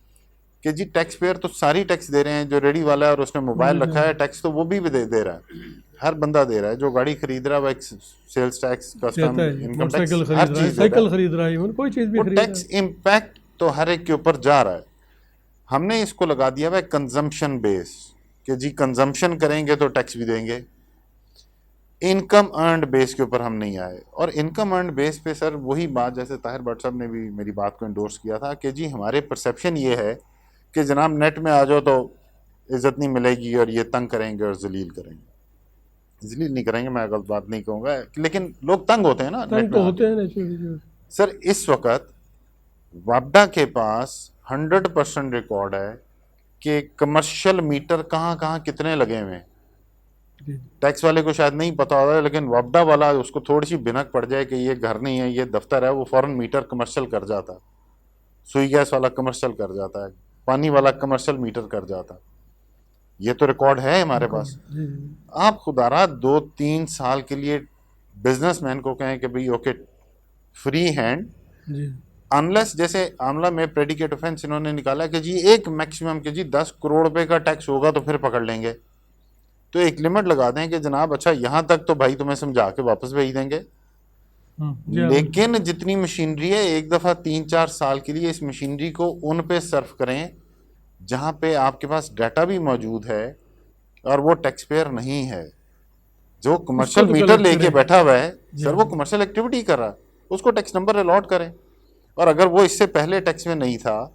कि जी टैक्स पेयर तो सारी टैक्स दे रहे हैं, जो रेडी वाला है और उसने मोबाइल रखा है, टैक्स तो वो भी दे रहा है, हर बंदा दे रहा है। जो गाड़ी खरीद रहा है वो sales tax, custom, income tax, हर चीज साइकिल खरीद रहा है, कोई चीज भी खरीद रहा है, टैक्स इम्पैक्ट तो हर एक के ऊपर जा रहा है। हमने इसको लगा दिया हुआ है कंजम्पशन बेस, कि जी कंजम्पशन करेंगे तो टैक्स भी देंगे। इनकम अर्नड बेस के ऊपर हम नहीं आए। और इनकम अर्नड बेस पे सर वही बात, जैसे ताहिर भट्ट साहब ने भी मेरी बात को इंडोर्स किया था कि जी हमारे परसेप्शन ये है कि जनाब नेट में आ जाओ तो इज्जत नहीं मिलेगी और ये तंग करेंगे और जलील करेंगे। जलील नहीं करेंगे, मैं गलत बात नहीं कहूँगा, लेकिन लोग तंग होते हैं ना, तंग तो होते हैं सर। इस वक्त वापडा के पास 100% रिकॉर्ड है कि कमर्शियल मीटर कहाँ कहाँ कितने लगे हुए हैं। टैक्स वाले को शायद नहीं पता होता है, लेकिन वापडा वाला, उसको थोड़ी सी भिनक पड़ जाए कि ये घर नहीं है, ये दफ्तर है, वो फौरन मीटर कमर्शियल कर जाता है। सुई गैस वाला कमर्शियल कर जाता है, पानी वाला कमर्शियल मीटर कर जाता है। ये तो रिकॉर्ड है हमारे पास। आप खुदारा 2-3 साल के लिए बिजनेसमैन को कहें कि भाई ओके फ्री हैंड, अनलेस जैसे आमला में प्रेडिकेट ऑफेंस इन्होंने निकाला कि जी एक मैक्सिमम कि जी 10 करोड़ रुपए का टैक्स होगा तो फिर पकड़ लेंगे। तो एक लिमिट लगा दें कि जनाब अच्छा यहाँ तक तो भाई तुम्हें समझा के वापस भेज देंगे, लेकिन जितनी मशीनरी है एक दफ़ा 3-4 साल के लिए इस मशीनरी को उन पे सर्व करें जहाँ पे आपके पास डाटा भी मौजूद है और वो टैक्स पेयर नहीं है। जो कमर्शियल मीटर लेके बैठा हुआ है सर, वो कमर्शियल एक्टिविटी कर रहा है, उसको टैक्स नंबर अलॉट करें। और अगर वो इससे पहले टैक्स में नहीं था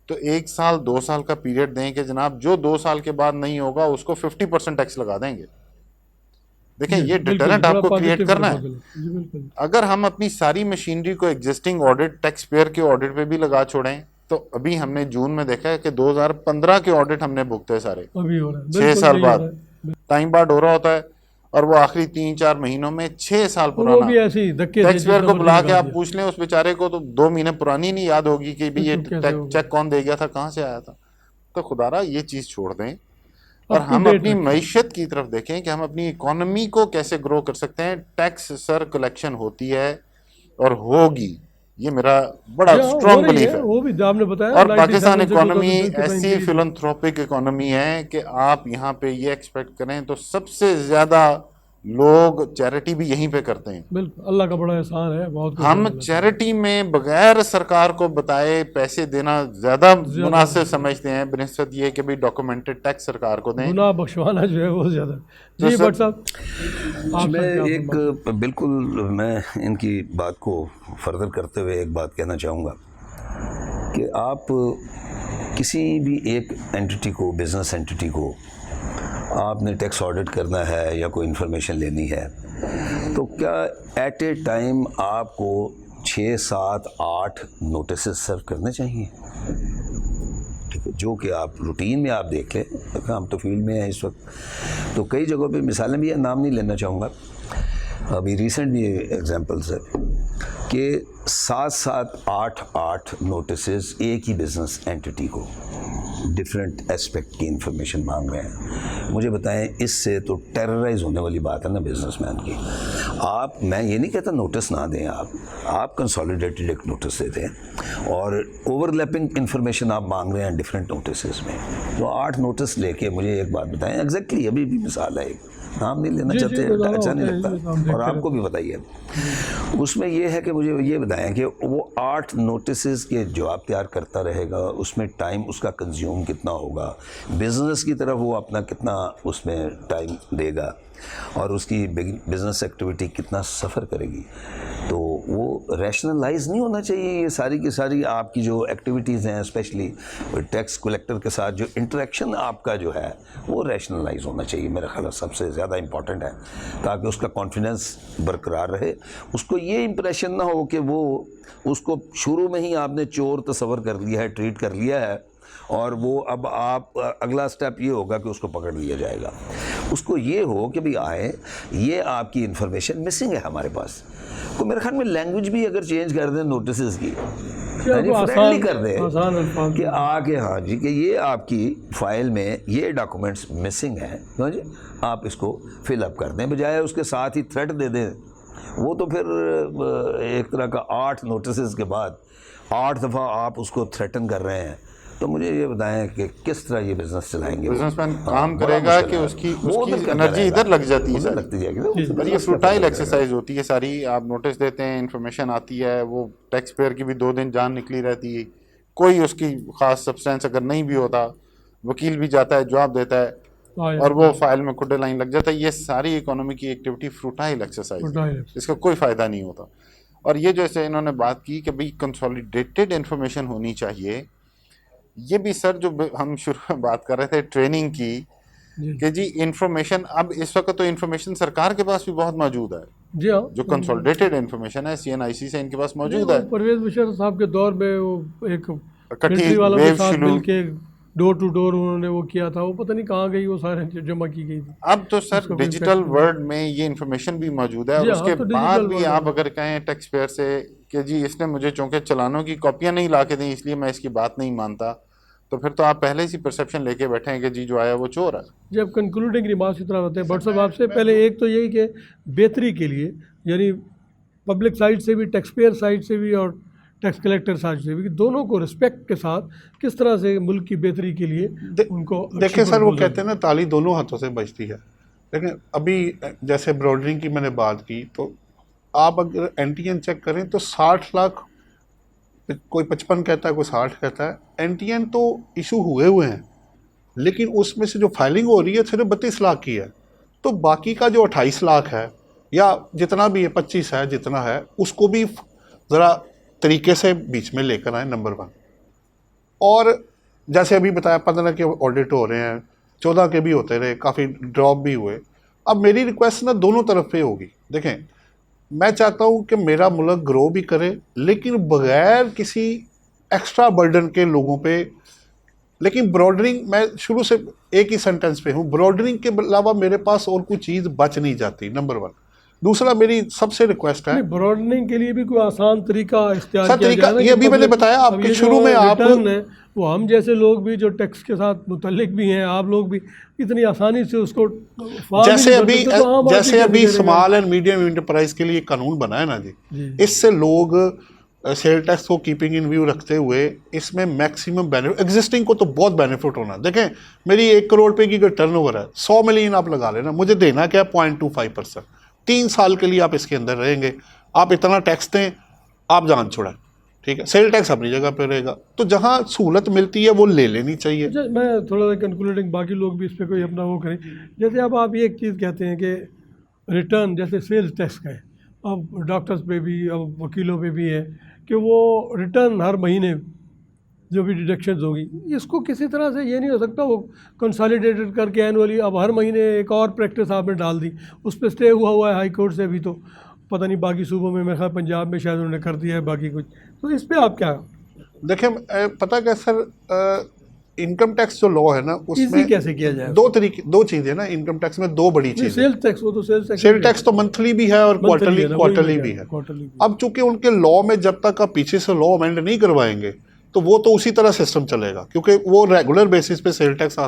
तो 1 साल 2 साल का पीरियड दें कि जनाब जो 2 साल के बाद नहीं होगा उसको 50% टैक्स लगा देंगे। देखें ये डिटरेंट आपको क्रिएट करना है। अगर हम अपनी सारी मशीनरी को एग्जिस्टिंग ऑडिट, टैक्स पेयर के ऑडिट पे भी लगा छोड़ें, तो अभी हमने जून में देखा है कि 2015 के ऑडिट हमने भुगते सारे, 6 साल बाद, टाइम बाद हो रहा होता है, और वो आखिरी 3-4 महीनों में 6 साल पुराना टैक्स पेयर को बुला के आप पूछ लें उस बेचारे को तो 2 महीने पुरानी नहीं याद होगी कि भी ये चेक कौन दे गया था, कहाँ से आया था। तो खुदारा ये चीज़ छोड़ दें और हम अपनी मईशत की तरफ देखें कि हम अपनी इकोनॉमी को कैसे ग्रो कर सकते हैं। टैक्स सर कलेक्शन होती है और होगी, ये मेरा बड़ा स्ट्रॉन्ग बिलीफ है। वो भी आपने बताया। और पाकिस्तान इकोनॉमी ऐसी फिलंथ्रोपिक इकोनॉमी है कि आप यहाँ पे ये एक्सपेक्ट करें तो सबसे ज्यादा लोग चैरिटी भी यहीं पे करते हैं। बिल्कुल, अल्लाह का बड़ा एहसान है। बहुत हम चैरिटी में बगैर सरकार को बताए पैसे देना ज्यादा मुनासिब समझते हैं बनिस्बत ये कि भाई डॉक्यूमेंटेड टैक्स सरकार को दें। गुनाह बख्शवाना जो है वो ज्यादा। जी भट्ट साहब, मैं एक बिल्कुल मैं इनकी बात को फर्दर करते हुए एक बात कहना चाहूँगा कि आप किसी भी एक एंटिटी को, बिजनेस एंटिटी को आपने टैक्स ऑडिट करना है या कोई इन्फॉर्मेशन लेनी है, तो क्या एट ए टाइम आपको 6, 7, 8 नोटिस सर्व करने चाहिए? ठीक है, जो कि आप रूटीन में आप देख लें। हम तो फील्ड में हैं इस वक्त, तो कई जगहों पे मिसालें भी, नाम नहीं लेना चाहूँगा, अभी रिसेंट भी एग्जांपल्स है कि 7-7, 8-8 नोटिसेस एक ही बिजनेस एंटिटी को डिफरेंट एस्पेक्ट की इंफॉर्मेशन मांग रहे हैं। मुझे बताएं, इससे तो टेरराइज होने वाली बात है ना बिजनेसमैन की। आप, मैं ये नहीं कहता नोटिस ना दें, आप कंसोलिडेटेड एक नोटिस देते हैं और ओवरलैपिंग इन्फॉर्मेशन आप मांग रहे हैं डिफरेंट नोटिस में, तो 8 नोटिस लेके मुझे एक बात बताएं एग्जैक्टली। अभी भी मिसाल है, नाम नहीं लेना चाहते, अच्छा नहीं लगता, और आपको भी बताइए। उसमें ये है कि मुझे ये बताएं कि वो 8 नोटिस के जवाब तैयार करता रहेगा, उसमें टाइम उसका कंज्यूम कितना होगा, बिज़नेस की तरफ वो अपना कितना उसमें टाइम देगा और उसकी बिज़नेस एक्टिविटी कितना सफ़र करेगी, तो वो रैशनलाइज नहीं होना चाहिए। ये सारी की सारी आपकी जो एक्टिविटीज़ हैं, स्पेशली टैक्स कलेक्टर के साथ जो इंटरेक्शन आपका जो है वो रैशनलाइज होना चाहिए, मेरा ख्याल सबसे ज़्यादा इम्पॉर्टेंट है, ताकि उसका कॉन्फिडेंस बरकरार रहे। उसको ये इम्प्रेशन ना हो कि वो उसको शुरू में ही आपने चोर तस्वर कर लिया है, ट्रीट कर लिया है, और वो अब आप अगला स्टेप ये होगा कि उसको पकड़ लिया जाएगा। उसको ये हो कि भाई आए, ये आपकी इन्फॉर्मेशन मिसिंग है हमारे पास, तो मेरे ख्याल में लैंग्वेज भी अगर चेंज कर दें नोटिस की, फ्रेंडली कर दें कि आके हाँ जी कि ये आपकी फ़ाइल में ये डॉक्यूमेंट्स मिसिंग हैं, हाँ जी, आप इसको फिलअप कर दें, बजाय उसके साथ ही थ्रेट दे दें। वो तो फिर एक तरह का 8 नोटिस के बाद 8 दफ़ा आप उसको थ्रेटन कर रहे हैं। तो मुझे ये बताएं कि किस तरह ये बिजनेस चलाएंगे। बिजनेसमैन काम करेगा कि उसकी एनर्जी इधर लग जाती है, लगती जाएगी, और ये फ्रूटाइल एक्सरसाइज होती है सारी। आप नोटिस देते हैं, इन्फॉर्मेशन आती है, वो टैक्स पेयर की भी 2 दिन जान निकली रहती है, कोई उसकी ख़ास सब्सटेंस अगर नहीं भी होता, वकील भी जाता है, जवाब देता है, और वो फाइल में खुडे लाइन लग जाता है। ये सारी इकोनॉमी की एक्टिविटी फ्रूटाइल एक्सरसाइज, इसका कोई फ़ायदा नहीं होता। और ये जैसे इन्होंने बात की कि भाई कंसोलिडेटेड इन्फॉर्मेशन होनी चाहिए, ये भी सर जो हम शुरू में बात कर रहे थे ट्रेनिंग की कि जी इन्फॉर्मेशन, अब इस वक्त तो इन्फॉर्मेशन सरकार के पास भी बहुत मौजूद है जी हाँ, जो कंसोलिडेटेड इन्फॉर्मेशन है CNIC से इनके पास मौजूद है। परवेज मुशर्रफ साहब के दौर में वो एक इकट्ठी मिलिट्री वालों के वेव साथ शुरू, मिलके डोर टू डोर उन्होंने वो किया था, वो पता नहीं कहाँ गई, वो सारे जमा की गई थी। अब तो सर डिजिटल वर्ल्ड में ये इन्फॉर्मेशन भी मौजूद है, और उसके बाद भी आप अगर कहें टैक्स पेयर से कि जी इसने मुझे चूंकि चलानों की कॉपियाँ नहीं ला के दी इसलिए मैं इसकी बात नहीं मानता, तो फिर तो आप पहले ही परसेप्शन लेके बैठे हैं कि जी जो आया वो चोर है। जब कंक्लूडिंग रिमार्क्स इतना होते हैं बट साहब आपसे पहले, एक तो यही कि बेहतरी के लिए, यानी पब्लिक साइड से भी, टैक्स पेयर साइड से भी और टैक्स कलेक्टर साइड से भी, दोनों को रिस्पेक्ट के साथ किस तरह से मुल्क की बेहतरी के लिए उनको देखिए सर, वो कहते हैं ना ताली दोनों हाथों से बजती है। लेकिन अभी जैसे ब्रॉडरिंग की मैंने बात की, तो आप अगर NTN चेक करें तो 60 लाख, कोई 55 कहता है, कोई 60 कहता है। NTN तो इशू हुए हैं, लेकिन उसमें से जो फाइलिंग हो रही है सिर्फ 32 लाख की है। तो बाकी का जो 28 लाख है या जितना भी है, 25 है, जितना है, उसको भी ज़रा तरीके से बीच में लेकर आए, नंबर 1। और जैसे अभी बताया 15 के ऑडिट हो रहे हैं, 14 के भी होते रहे, काफ़ी ड्रॉप भी हुए। अब मेरी रिक्वेस्ट ना दोनों तरफ पे होगी। देखें, मैं चाहता हूँ कि मेरा मुल्क ग्रो भी करे, लेकिन बगैर किसी एक्स्ट्रा बर्डन के लोगों पे। लेकिन ब्रॉडरिंग, मैं शुरू से एक ही सेंटेंस पे हूँ, ब्रॉडरिंग के अलावा मेरे पास और कोई चीज़ बच नहीं जाती, नंबर 1। दूसरा, मेरी सबसे रिक्वेस्ट है, ब्रॉडनिंग के लिए भी कोई आसान तरीका इख्तियार सर किया तरीका जाए ना, ये अभी मैंने बताया आपके शुरू में। आप है वो हम जैसे लोग भी जो टैक्स के साथ मुतल्लिक भी हैं, आप लोग भी इतनी आसानी से उसको जैसे अभी स्मॉल एंड मीडियम इंटरप्राइज के लिए कानून बना है ना जी, इससे लोग सेल टैक्स को कीपिंग इन व्यू रखते हुए इसमें मैक्सिमम बेनिफिट, एग्जिस्टिंग को तो बहुत बेनिफिट होना। देखें, मेरी 1 करोड़ रुपए की टर्नओवर है, 100 मिलियन आप लगा लेना, मुझे देना क्या है 0.25%। 3 साल के लिए आप इसके अंदर रहेंगे, आप इतना टैक्स दें, आप जान छोड़ें, ठीक है। सेल टैक्स अपनी जगह पे रहेगा, तो जहाँ सहूलत मिलती है वो ले लेनी चाहिए। मैं थोड़ा सा कंक्लूडिंग, बाकी लोग भी इस पर कोई अपना वो करें। जैसे अब आप ये एक चीज़ कहते हैं कि रिटर्न, जैसे सेल्स टैक्स का है, अब डॉक्टर्स पे भी, अब वकीलों पे भी है कि वो रिटर्न हर महीने जो भी डिडक्शंस होगी, इसको किसी तरह से ये नहीं हो सकता वो कंसोलिडेटेड करके एनुअली। अब हर महीने एक और प्रैक्टिस आपने डाल दी, उस पर स्टे हुआ है हाई कोर्ट से, अभी तो पता नहीं बाकी सूबों में, मेरे ख्याल पंजाब में शायद उन्होंने कर दिया है, बाकी कुछ। तो इस पर आप क्या? देखें, पता क्या सर, इनकम टैक्स जो लॉ है ना, उसमें कैसे किया जाए? 2 चीज़ें ना इनकम टैक्स में, 2 बड़ी चीज़ें। सेल्स टैक्स, वो तो सेल टैक्स तो मंथली भी है और क्वार्टरली भी है। अब चूंकि उनके लॉ में जब तक आप पीछे से लॉ अमेंड नहीं करवाएंगे, तो वो तो उसी तरह सिस्टम चलेगा, क्योंकि वो रेगुलर बेसिस पे सेल टैक्स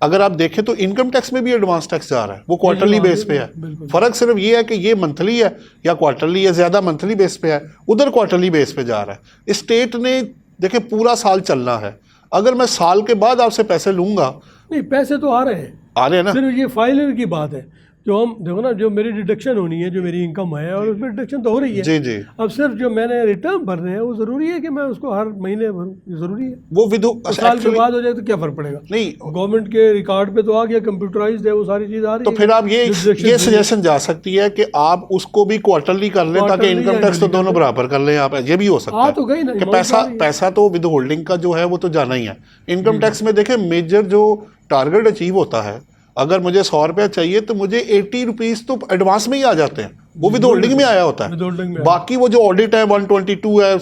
अगर आप देखें तो इनकम टैक्स में भी एडवांस टैक्स जा रहा है, वो क्वार्टरली बेस पे है। फ़र्क सिर्फ ये है कि ये मंथली है या क्वार्टरली है, ज़्यादा मंथली बेस पे है, उधर क्वार्टरली बेस पे जा रहा है। स्टेट ने देखे पूरा साल चलना है, अगर मैं साल के बाद आपसे पैसे लूँगा, नहीं पैसे तो आ रहे हैं ना, सिर्फ ये फाइलर की बात है। जो हम देखो ना, जो मेरी डिडक्शन होनी है, जो मेरी इनकम है और उसमें डिडक्शन तो हो रही है। जी जी, अब सिर्फ जो मैंने रिटर्न भरने हैं वो ज़रूरी है कि मैं उसको हर महीने भरूँ, ये ज़रूरी है। वो विदो साल के बाद हो जाए तो क्या फ़र्क पड़ेगा? नहीं, गवर्नमेंट के रिकॉर्ड पे तो आ गया, कंप्यूटराइज्ड है, वो सारी चीज़ आ रही तो है। फिर आप ये सजेशन जा सकती है कि आप उसको भी क्वार्टरली कर लें, ताकि इनकम टैक्स तो दोनों बराबर कर लें आप, ये भी हो सकता है। तो गई ना, कि पैसा तो विद होल्डिंग का जो है वो तो जाना ही है। इनकम टैक्स में देखें मेजर जो टारगेट अचीव होता है, अगर मुझे 100 रुपया चाहिए तो मुझे 80 रुपीज़ तो एडवांस में ही आ जाते हैं, वो विद होल्डिंग में आया होता है। बाकी वो जो ऑडिट है 122 है,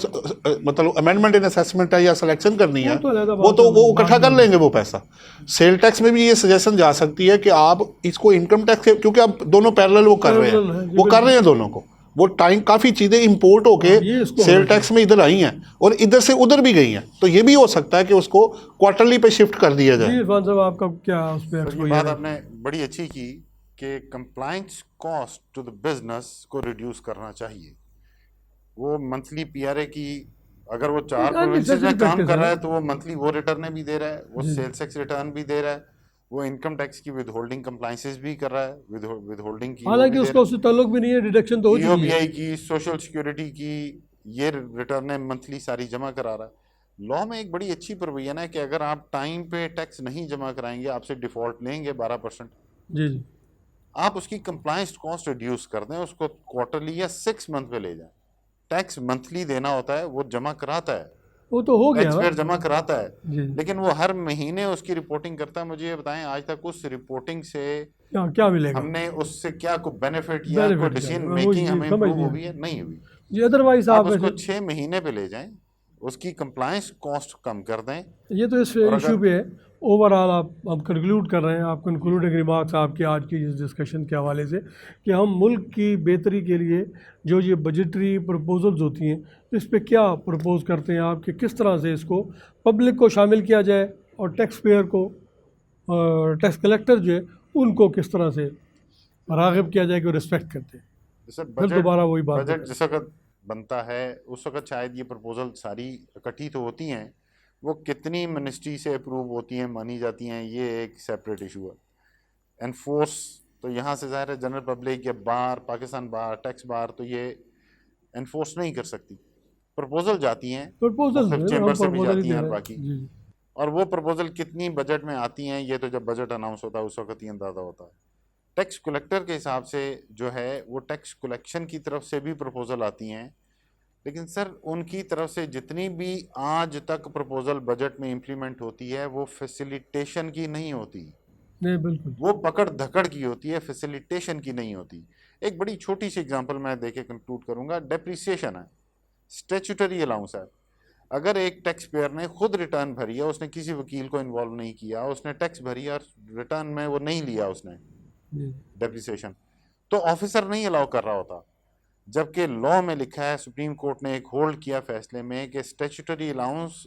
मतलब अमेंडमेंट इन असेसमेंट है या सिलेक्शन करनी है, वो इकट्ठा कर लेंगे वो पैसा। सेल टैक्स में भी ये सजेशन जा सकती है कि आप इसको इनकम टैक्स, क्योंकि आप दोनों पैरेलल वो कर रहे हैं दोनों को, वो टाइम काफ़ी चीज़ें इंपोर्ट होके सेल टैक्स में इधर आई हैं और इधर से उधर भी गई हैं, तो ये भी हो सकता है कि उसको क्वार्टरली पे शिफ्ट कर दिया जाए। इरफान साहब आपका क्या उस पे? ये बात आपने बड़ी अच्छी की कि compliance cost to the business को रिड्यूस करना चाहिए। वो मंथली पीआरए की, अगर वो 4 प्रोविंसेस में काम कर रहा है तो वो मंथली वो रिटर्न भी दे रहा है, वो सेल्स टैक्स रिटर्न भी दे रहा है, वो इनकम टैक्स की विदहोल्डिंग कंप्लायंसेस भी कर रहा है, विदहोल्डिंग की, हालांकि उसका उससे ताल्लुक भी नहीं है, डिडक्शन तो हो चुकी है। ईओबीआई की, सोशल सिक्योरिटी की, ये रिटर्न मंथली सारी जमा करा रहा है। लॉ में एक बड़ी अच्छी प्रोविजन है कि अगर आप टाइम पे टैक्स नहीं जमा कराएंगे, आपसे डिफॉल्ट लेंगे 12%, जी जी, आप उसकी कंप्लायंस कॉस्ट रिड्यूस कर दें, उसको क्वार्टरली या 6 मंथ पे ले जाएं। टैक्स मंथली देना होता है, वो जमा कराता है, वो तो हो गया, टैक्स पेयर जमा कराता है, जी। लेकिन वो हर महीने उसकी रिपोर्टिंग करता है। मुझे ये बताएं, आज तक उस रिपोर्टिंग से क्या मिलेगा, हमने उससे क्या कोई बेनिफिट या कोई डिसीजन मेकिंग हमें इम्प्रूव हुई है? नहीं हुई जी। अदरवाइज आप उसको 6 महीने पे ले जाएं, उसकी कंप्लायंस कॉस्ट कम कर दें। ये तो इस इशू पे है। ओवरऑल आप कंक्लूड कर रहे हैं, आप कंक्लूडिंग रिमार्क्स आपके आज की इस डिस्कशन के हवाले से कि हम मुल्क की बेहतरी के लिए जो ये बजटरी प्रपोजल्स होती हैं, इस पे क्या प्रपोज करते हैं आप कि किस तरह से इसको पब्लिक को शामिल किया जाए और टैक्स पेयर को, टैक्स कलेक्टर जो है उनको किस तरह से राग़िब किया जाए कि वो रिस्पेक्ट करते हैं। फिर दोबारा वही बात, बजट जिस वक्त बनता है उस वक्त शायद ये प्रपोजल सारी इकट्ठी तो होती हैं, वो कितनी मिनिस्ट्री से अप्रूव होती हैं, मानी जाती हैं, ये एक सेपरेट इशू है। एनफोर्स तो यहाँ से ज़ाहिर है जनरल पब्लिक या बार, पाकिस्तान बार, टैक्स बार, तो ये एनफोर्स नहीं कर सकती। प्रपोजल जाती हैं, प्रपोजल चैम्बर से भी जाती हैं और बाकी, और वो प्रपोजल कितनी बजट में आती हैं ये तो जब बजट अनाउंस होता है उस वक्त ही अंदाज़ा होता है। टैक्स कलेक्टर के हिसाब से जो है वो टैक्स कलेक्शन की तरफ से भी प्रपोजल आती हैं, लेकिन सर उनकी तरफ से जितनी भी आज तक प्रपोजल बजट में इम्प्लीमेंट होती है वो फैसिलिटेशन की नहीं होती, नहीं बिल्कुल, वो पकड़ धकड़ की होती है, फैसिलिटेशन की नहीं होती। एक बड़ी छोटी सी एग्जांपल मैं देके कंक्लूड करूंगा। डेप्रिसिएशन है, स्टैट्यूटरी अलाउंस है। अगर एक टैक्स पेयर ने खुद रिटर्न भरी है, उसने किसी वकील को इन्वॉल्व नहीं किया, उसने टैक्स भरी और रिटर्न में वो नहीं लिया उसने डेप्रिसिएशन, तो ऑफिसर नहीं अलाउ कर रहा होता। जबकि लॉ में लिखा है, सुप्रीम कोर्ट ने एक होल्ड किया फैसले में कि statutory allowance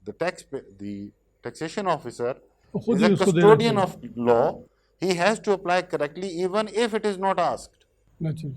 the taxation officer is a custodian of law, he has to apply correctly even if it is not asked, बिल्कुल,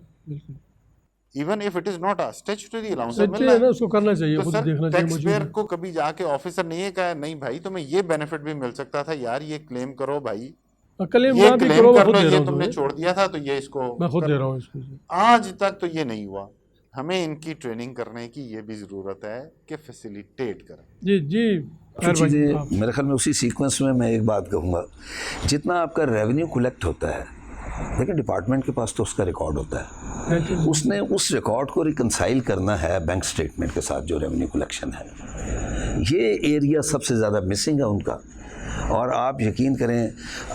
even if it is not asked. Statutory allowance मिलना है, उसको करना चाहिए, खुद देखना चाहिए। टैक्स पेयर को कभी जाके ऑफिसर ने ये कहा नहीं भाई तुम्हें ये बेनिफिट भी मिल सकता था यार, ये क्लेम करो भाई, क्लेम ये भी क्लेम करो, कर मैं खुद लो, दे रहा ये हूं तुमने तुम्हें, छोड़ दिया था तो ये इसको मैं खुद दे रहा हूँ इसको। आज तक तो ये नहीं हुआ। हमें इनकी ट्रेनिंग करने की ये भी ज़रूरत है कि फैसिलिटेट करें। जी जी, चीज़ें मेरे ख्याल में उसी सीक्वेंस में मैं एक बात कहूँगा, जितना आपका रेवेन्यू कलेक्ट होता है, लेकिन डिपार्टमेंट के पास तो उसका रिकॉर्ड होता है, उसने उस रिकॉर्ड को रिकंसाइल करना है बैंक स्टेटमेंट के साथ जो रेवेन्यू कलेक्शन है। ये एरिया सबसे ज़्यादा मिसिंग है उनका। और आप यकीन करें,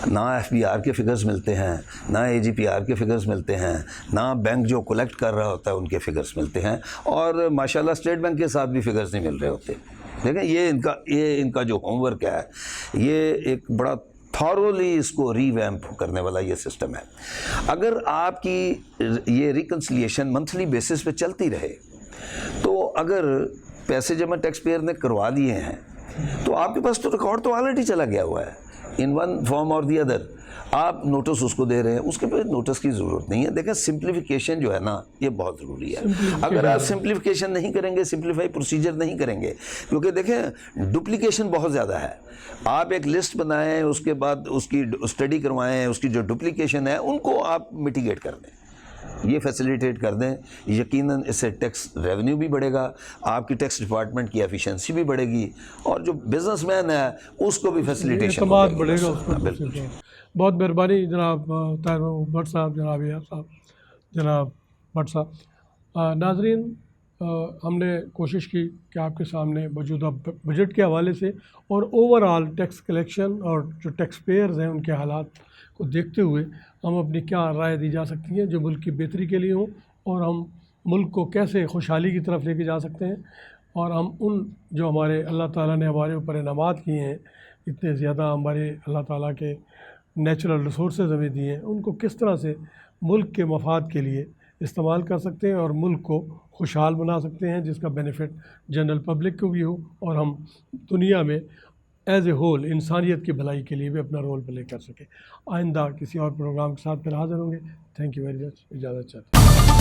ना एफबीआर के फिगर्स मिलते हैं, ना एजीपीआर के फिगर्स मिलते हैं, ना बैंक जो कलेक्ट कर रहा होता है उनके फिगर्स मिलते हैं, और माशाल्लाह स्टेट बैंक के साथ भी फिगर्स नहीं मिल रहे होते। देखें ये इनका जो होमवर्क है, ये एक बड़ा थॉरोली इसको रीवैम्प करने वाला ये सिस्टम है। अगर आपकी ये रिकन्सिलिएशन मंथली बेसिस पे चलती रहे, तो अगर पैसे जमा टैक्स पेयर ने करवा दिए हैं तो आपके पास तो रिकॉर्ड तो ऑलरेडी चला गया हुआ है इन वन फॉर्म और दी अदर। आप नोटिस उसको दे रहे हैं, उसके पे नोटिस की ज़रूरत नहीं है। देखें सिंप्लीफिकेशन जो है ना ये बहुत ज़रूरी है। अगर आप सिंप्लीफिकेशन नहीं करेंगे, सिंप्लीफाई प्रोसीजर नहीं करेंगे, क्योंकि देखें डुप्लीकेशन बहुत ज़्यादा है। आप एक लिस्ट बनाएं, उसके बाद उसकी स्टडी करवाएं, उसकी जो डुप्लीकेशन है उनको आप मिटिगेट कर दें, ये फैसिलिटेट कर दें। यकीनन इससे टैक्स रेवेन्यू भी बढ़ेगा, आपकी टैक्स डिपार्टमेंट की एफिशिएंसी भी बढ़ेगी और जो बिजनेसमैन है उसको भी फैसिलिटेशन एतमाद बढ़ेगा उस पर। बहुत मेहरबानी जनाब ताहिर भट्ट साहब, जनाब यार साहब, जनाब भट्ट साहब। नाजरीन, हमने कोशिश की कि आपके सामने मौजूदा बजट के हवाले से और ओवरऑल टैक्स कलेक्शन और जो टैक्स पेयर्स हैं उनके हालात को देखते हुए हम अपनी क्या राय दी जा सकती है जो मुल्क की बेहतरी के लिए हो, और हम मुल्क को कैसे खुशहाली की तरफ लेके जा सकते हैं, और हम उन जो हमारे अल्लाह ताला ने हमारे ऊपर इनामात किए हैं, इतने ज़्यादा हमारे अल्लाह ताला के नेचुरल रिसोर्सेज हमें दिए हैं, उनको किस तरह से मुल्क के मफाद के लिए इस्तेमाल कर सकते हैं और मुल्क को खुशहाल बना सकते हैं, जिसका बेनिफिट जनरल पब्लिक को भी हो और हम दुनिया में एज ए होल इंसानियत की भलाई के लिए भी अपना रोल प्ले कर सकें। आइंदा किसी और प्रोग्राम के साथ फिर हाज़िर होंगे। Thank you very much. इजाज़त चाहते हैं।